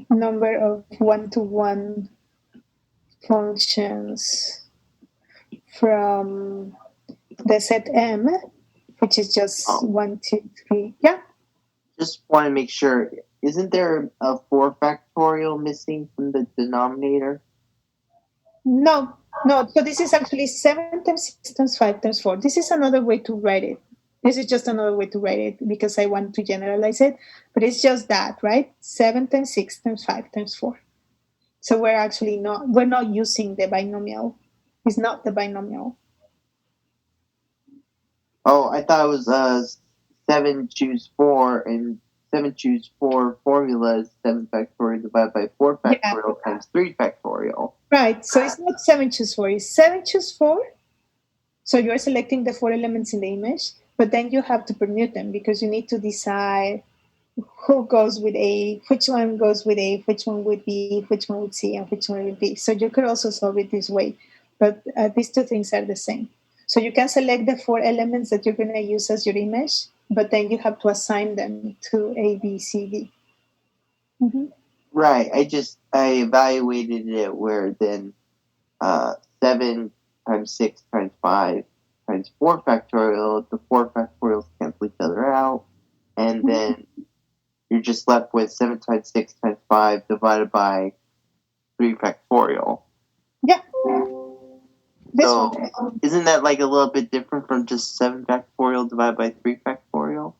number of one-to-one functions from the set M, which is just Oh. 1, 2, 3. Yeah. Just want to make sure. Isn't there a 4 factorial missing from the denominator? No. So this is actually 7 times 6 times 5 times 4. This is another way to write it. This is just another way to write it because I want to generalize it. But it's just that, right? 7 times 6 times 5 times 4. So we're not using the binomial. It's not the binomial. Oh, I thought it was 7 choose 4, and 7 choose 4 formula is 7 factorial divided by 4 factorial times 3 factorial. Right. So it's not 7 choose 4. It's 7 choose 4. So you're selecting the 4 elements in the image, but then you have to permute them because you need to decide who goes with A, which one goes with A, which one with B, which one with C, and which one with D. So you could also solve it this way, but these two things are the same. So you can select the 4 elements that you're going to use as your image, but then you have to assign them to A, B, C, D. Mm-hmm. Right. I evaluated it where then 7 times 6 times 5 times 4 factorial, the 4 factorials cancel each other out, and then you're just left with 7 times 6 times 5 divided by 3 factorial. Yeah. So, isn't that like a little bit different from just 7 factorial divided by 3 factorial?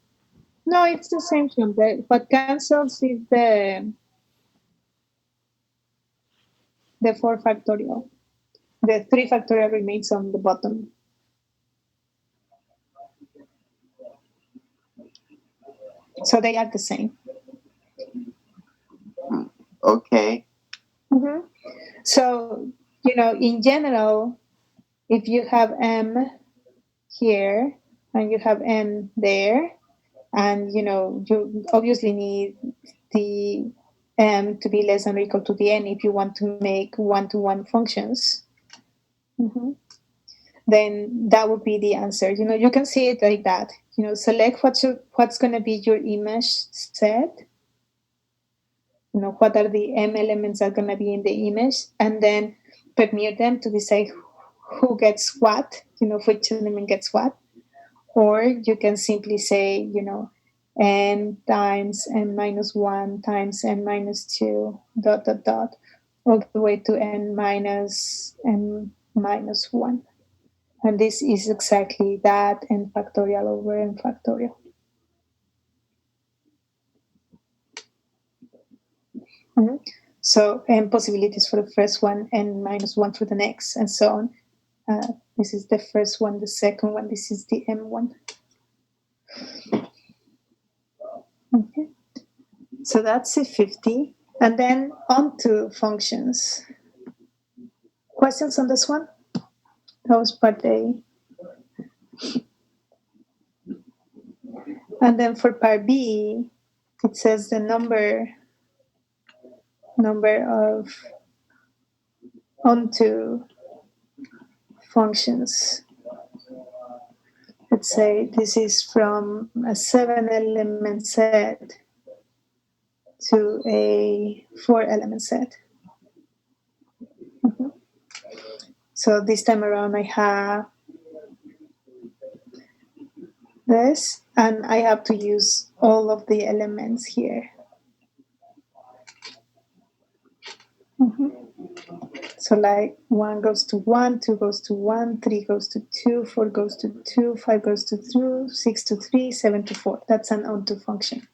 No, it's the same thing. What cancels is the 4 factorial. The 3 factorial remains on the bottom. So they are the same. Okay. Mm-hmm. So, in general, if you have M here and you have N there, and, you obviously need the M to be less than or equal to the N if you want to make one-to-one functions. Mm-hmm. Then that would be the answer. You can see it like that. Select what's going to be your image set. What are the M elements that are going to be in the image, and then permute them to decide who gets what, which element gets what. Or you can simply say, n times n minus 1 times n minus 2, ... all the way to n minus 1. And this is exactly that, n factorial over n factorial. Mm-hmm. So n possibilities for the first one, n minus 1 for the next, and so on. This is the first one, the second one, this is the m1. Okay. So that's C50. And then on to functions. Questions on this one? That was part A. And then for part B, it says the number of onto functions. Let's say this is from a 7-element set to a 4-element set. Mm-hmm. So this time around I have this, and I have to use all of the elements here. Mm-hmm. So like 1 goes to 1, 2 goes to 1, 3 goes to 2, 4 goes to 2, 5 goes to 2, 6 to 3, 7 to 4. That's an onto function.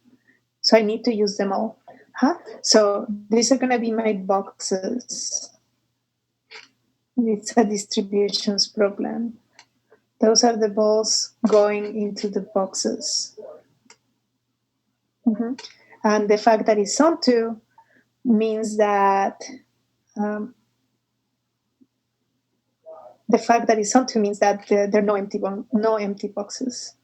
So I need to use them all. So these are going to be my boxes. It's a distributions problem. Those are the balls going into the boxes. Mm-hmm. And the fact that it's onto means that there are no empty boxes.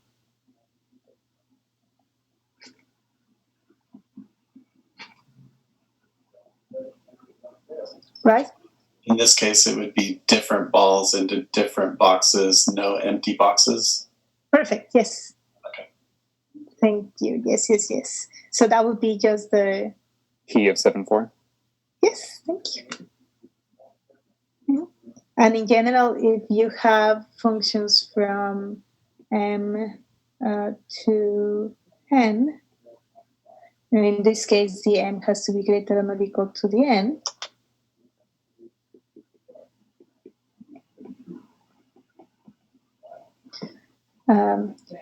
Right? In this case, it would be different balls into different boxes, no empty boxes. Perfect. Yes. Okay. Thank you. Yes. So that would be just the key of 7-4. Yes. Thank you. And in general, if you have functions from M to n, and in this case the m has to be greater than or equal to the n,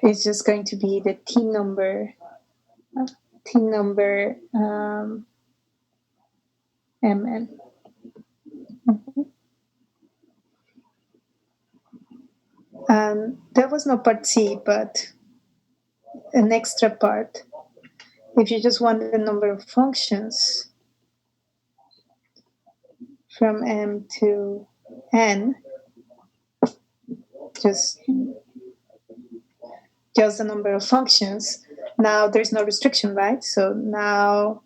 it's just going to be the t number mn. There was no part C, but an extra part. If you just want the number of functions from m to n, just the number of functions. Now there's no restriction, right? So now,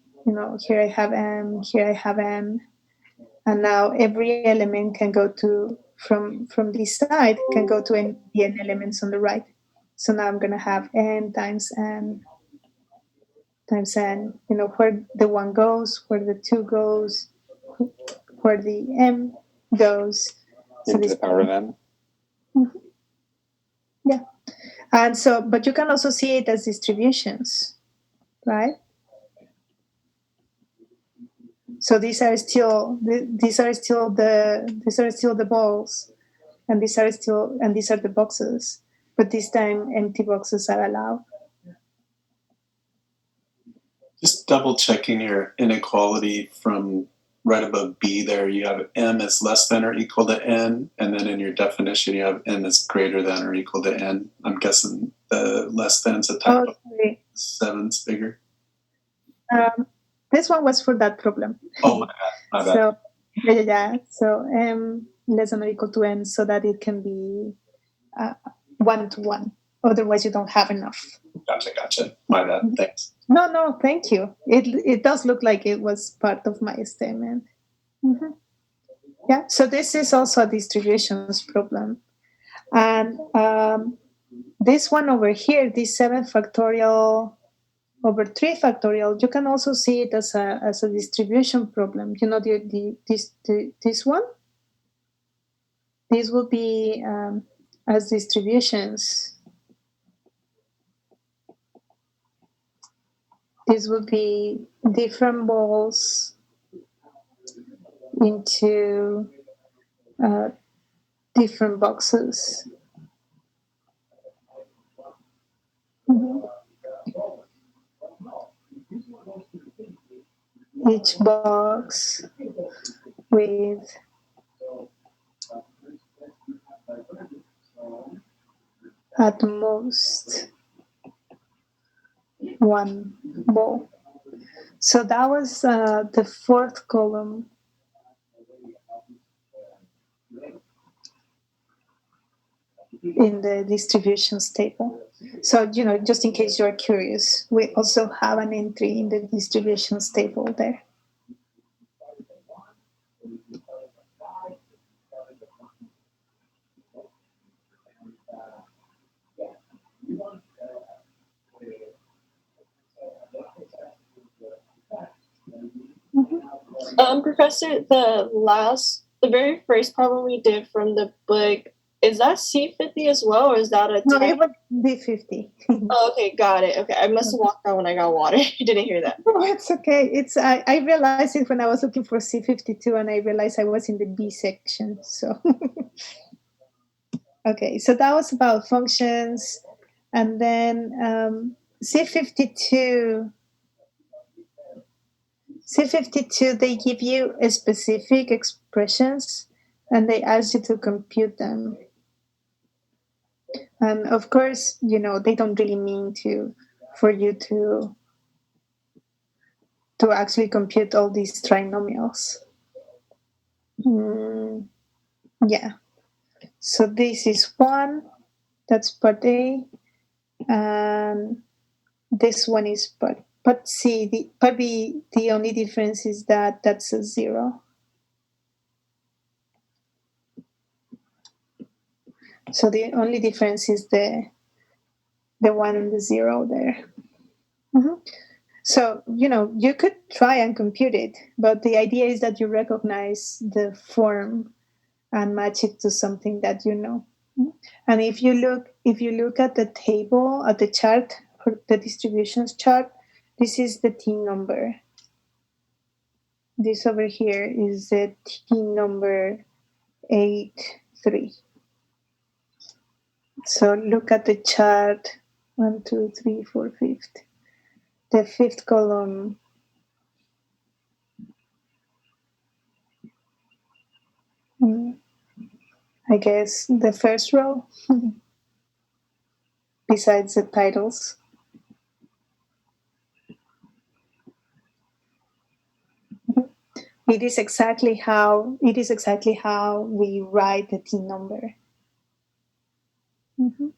here I have m, here I have n, and now every element can go to, from this side, can go to any n elements on the right. So now I'm going to have n times n times n, where the 1 goes, where the 2 goes, where the m goes. So into the power of n? Mm-hmm. Yeah. And so, but you can also see it as distributions, right? So these are still the balls, and these are the boxes, but this time empty boxes are allowed. Just double checking your inequality from right above B there. You have m is less than or equal to n, and then in your definition you have n is greater than or equal to n. I'm guessing the less than's a typo. Okay. 7's bigger. This one was for that problem. Oh, my bad. So yeah. So m less than or equal to n, so that it can be 1-to-1. Otherwise, you don't have enough. Gotcha. My bad. Thanks. No, thank you. It does look like it was part of my statement. Mm-hmm. Yeah, so this is also a distributions problem. And this one over here, this 7 factorial over 3 factorial, you can also see it as a distribution problem. This one? This will be as distributions. This would be different balls into different boxes. Mm-hmm. Each box with at most 1 ball. So that was the 4th column. In the distributions table. So, just in case you're curious, we also have an entry in the distributions table there. Professor, the very first problem we did from the book, is that C50 as well, or is that a... No, it was B50. Oh, okay, got it. Okay, I must have walked out when I got water. I didn't hear that. Oh, it's okay. I realized it when I was looking for C52, and I realized I was in the B section. So, okay, so that was about functions. And then C52, they give you specific expressions, and they ask you to compute them. And of course, they don't really mean for you to actually compute all these trinomials. Yeah. So this is 1. That's part A. And this one is part C. Part B, the only difference is that that's a 0. So the only difference is the 1 and the 0 there. Mm-hmm. So, you could try and compute it, but the idea is that you recognize the form and match it to something that you know. And if you look at the table, at the chart, the distributions chart, this is the T number. This over here is the T number 8, 3. So look at the chart. 1, 2, 3, 4, 5. The fifth column. I guess the first row, besides the titles. It is exactly how we write the T number. Mm-hmm.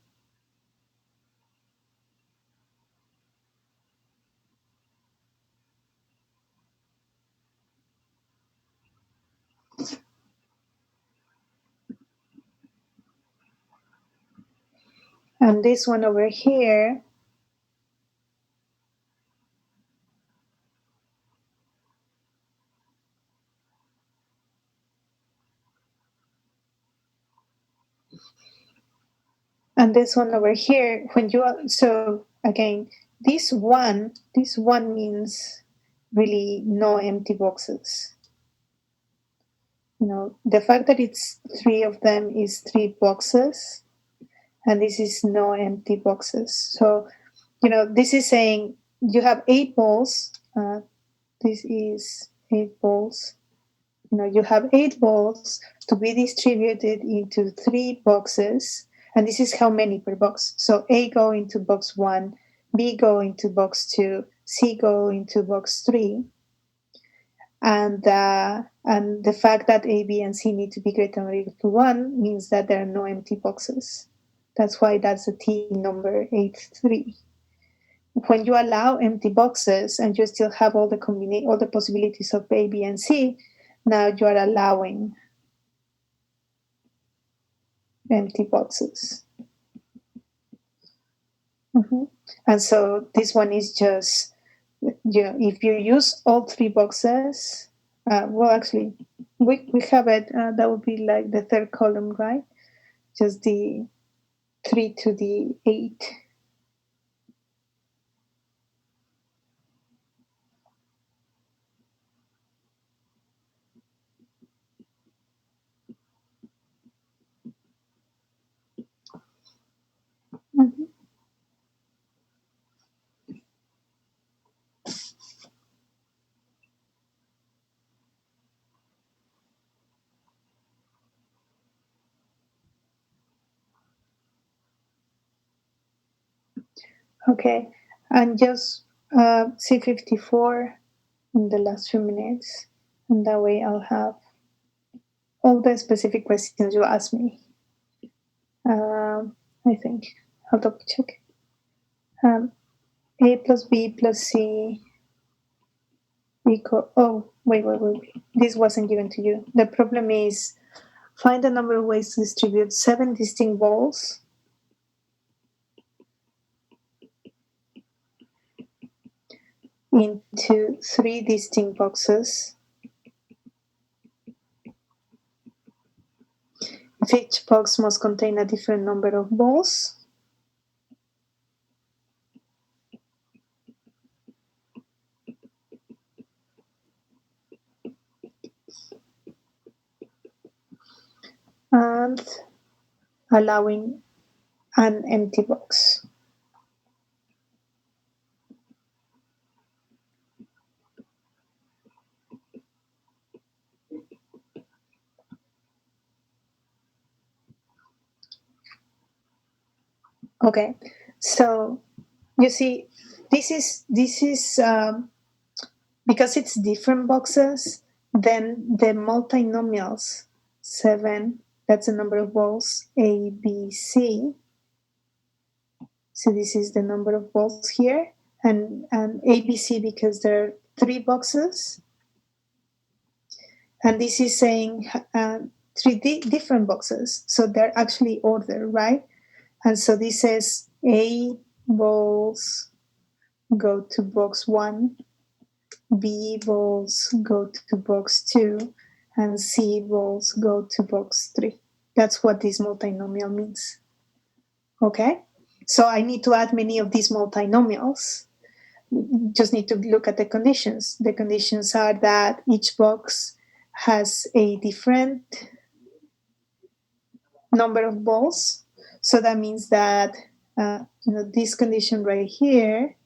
And this one over here, and this one over here, so again, this one means really no empty boxes. The fact that it's 3 of them is 3 boxes, and this is no empty boxes. So, this is saying you have 8 balls. This is 8 balls. You have 8 balls to be distributed into 3 boxes, and this is how many per box. So A go into box 1, B go into box 2, C go into box 3. And the fact that A, B, and C need to be greater than or equal to 1 means that there are no empty boxes. That's why that's the T number 8, 3. When you allow empty boxes and you still have all the possibilities of A, B, and C, now you are allowing empty boxes. Mm-hmm. And so this one is just, if you use all 3 boxes, actually, we have it, that would be like the third column, right? Just the 3 to the 8. Mm-hmm. Okay, and just C54 in the last few minutes, and that way I'll have all the specific questions you asked me. I think I'll double check. A plus B plus C equal. Oh, wait. This wasn't given to you. The problem is find the number of ways to distribute 7 distinct balls into 3 distinct boxes. If each box must contain a different number of balls. And allowing an empty box. Okay, so you see, this is because it's different boxes, then the multinomials 7, that's the number of balls, A, B, C. So this is the number of balls here, and A, B, C because there are 3 boxes. And this is saying 3 different boxes, so they're actually ordered, right? And so this says A balls go to box 1, B balls go to box 2, and C balls go to box 3. That's what this multinomial means. Okay? So I need to add many of these multinomials. Just need to look at the conditions. The conditions are that each box has a different number of balls. So that means that this condition right here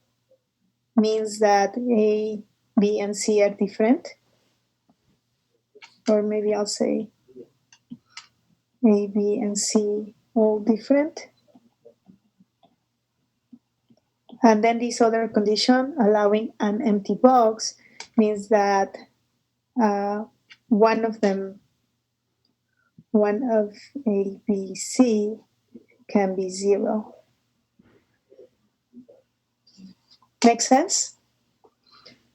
means that A, B, and C are different. Or maybe I'll say A, B, and C all different. And then this other condition, allowing an empty box, means that one of A, B, C can be 0. Make sense?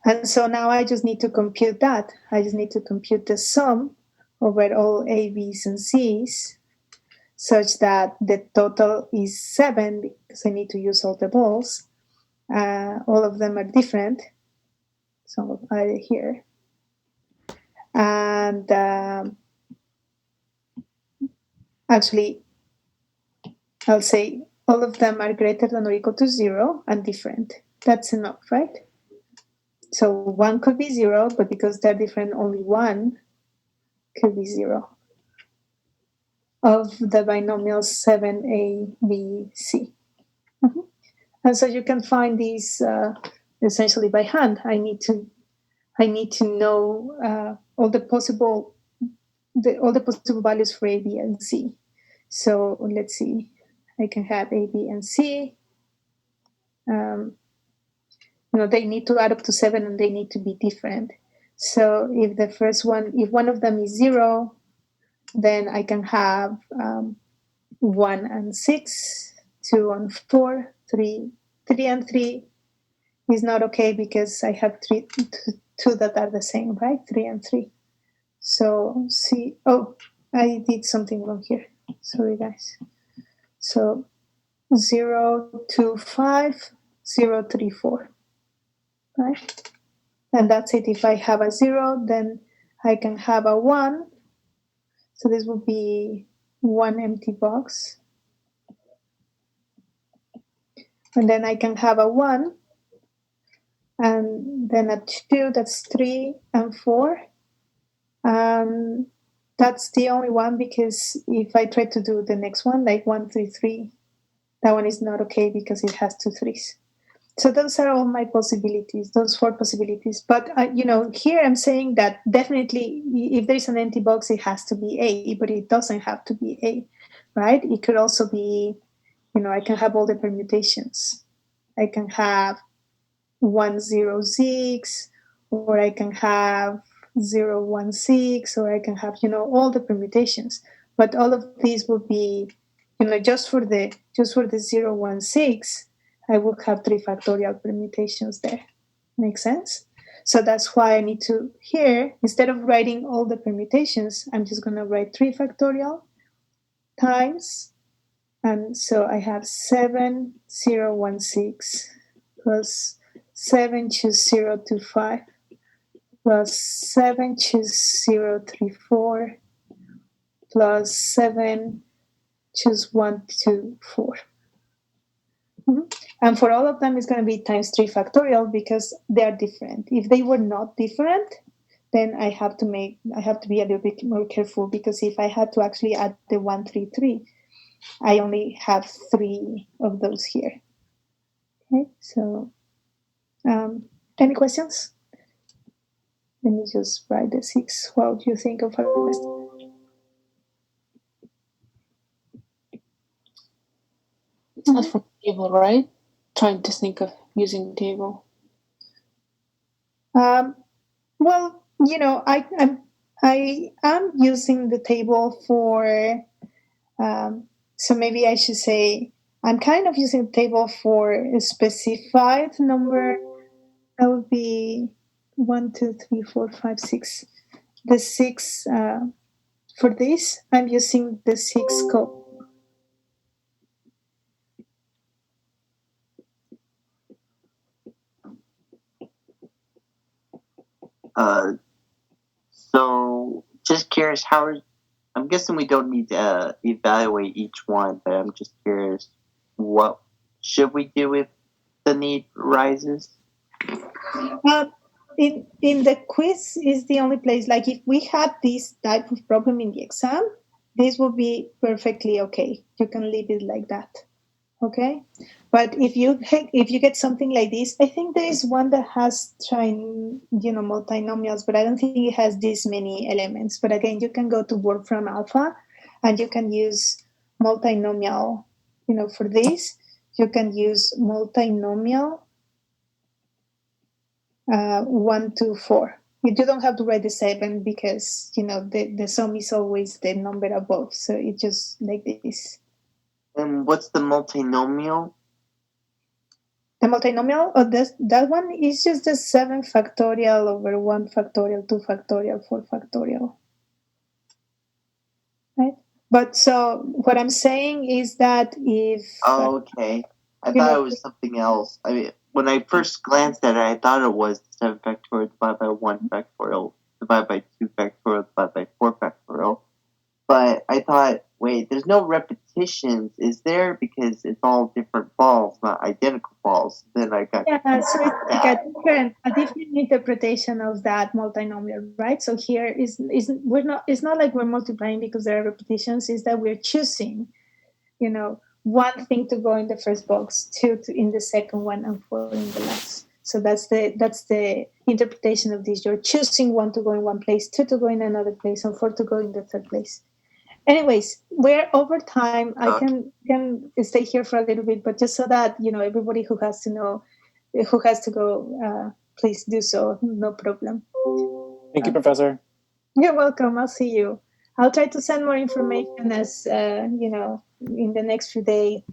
And so now I just need to compute that. I just need to compute the sum over all A, B's, and C's such that the total is 7 because I need to use all the balls. All of them are different. So I here. And actually, I'll say all of them are greater than or equal to 0 and different. That's enough, right? So one could be 0, but because they're different, only one could be 0 of the binomials 7A, B, C. Mm-hmm. And so you can find these essentially by hand. I need to know all the possible values for A, B, and C. So let's see. I can have A, B, and C. They need to add up to 7 and they need to be different. So if one of them is 0, then I can have 1 and 6, 2 and 4, 3 and 3 is not okay because I have two that are the same, right? 3 and 3. So see, I did something wrong here. Sorry, guys. So 0, 2, 5, 0, 3, 4. Right? And that's it. If I have a 0, then I can have a 1. So this would be one empty box. And then I can have a 1. And then a 2, that's 3 and 4. That's the only one because if I try to do the next one, like 1, 3, 3, that one is not okay because it has 2 3s. So those are all my possibilities, those 4 possibilities. But, here I'm saying that definitely if there's an empty box, it has to be A, but it doesn't have to be A, right? It could also be, I can have all the permutations. I can have 1, 0, 6, or I can have 0, 1, 6, or I can have, all the permutations. But all of these will be, just for the 0, 1, 6, I will have 3 factorial permutations there. Make sense? So that's why I need to, here, instead of writing all the permutations, I'm just going to write 3 factorial times. And so I have 7, 0, 1, 6 plus 7, choose 0, 2, 5 plus 7, choose 0, 3, 4 plus 7, choose 1, 2, 4. Mm-hmm. And for all of them, it's going to be times 3 factorial because they are different. If they were not different, then I have to be a little bit more careful because if I had to actually add the 1, 3, 3, I only have 3 of those here. Okay, so any questions? Let me just write the 6. What do you think of our list? It's not from table, right? Trying to think of using table. Well, I am using the table for. So maybe I should say I'm kind of using the table for a specified number. That would be 1, 2, 3, 4, 5, 6. The 6 for this, I'm using the 6 scope. So just curious, I'm guessing we don't need to evaluate each one, but I'm just curious, what should we do if the need rises? In the quiz is the only place, like if we had this type of problem in the exam, this would be perfectly okay. You can leave it like that. Okay, but if you get something like this, I think there is one that has multinomials, but I don't think it has this many elements. But again, you can go to Wolfram Alpha, and you can use multinomial. For this, you can use multinomial 1, 2, 4. You don't have to write the 7 because the sum is always the number above, so it's just like this. And what's the multinomial? The multinomial, that one is just the 7 factorial over 1 factorial, 2 factorial, 4 factorial. Right? But so what I'm saying is that if... Oh, okay. I thought it was something else. I mean, when I first glanced at it, I thought it was 7 factorial divided by 1 factorial divided by 2 factorial divided by 4 factorial. But I thought, wait, there's no repetitions, is there? Because it's all different balls, not identical balls. Then I got so it's like a different interpretation of that multinomial, right? So here it's not like we're multiplying because there are repetitions. It's that we're choosing, one thing to go in the first box, 2 in the second one, and 4 in the last. So that's the interpretation of this. You're choosing 1 to go in one place, 2 to go in another place, and 4 to go in the third place. Anyways, we're over time. I can stay here for a little bit, but just so that everybody who has to go, please do so. No problem. Thank you, Professor. You're welcome. I'll see you. I'll try to send more information as in the next few days.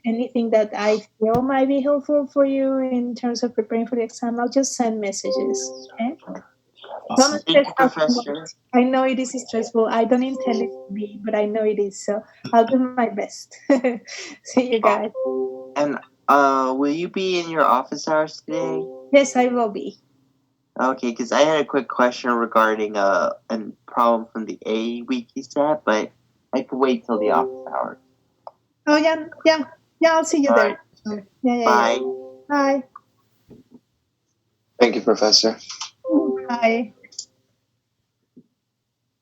Anything that I feel might be helpful for you in terms of preparing for the exam, I'll just send messages. Okay. Awesome. Thank you, Professor. I know it is stressful. I don't intend it to be, but I know it is. So I'll do my best. See you guys. And will you be in your office hours today? Yes, I will be. Okay, because I had a quick question regarding a problem from the A wiki set, but I could wait till the office hours. Oh yeah. I'll see you All there. Right. Yeah. Bye. Bye. Thank you, Professor. Bye.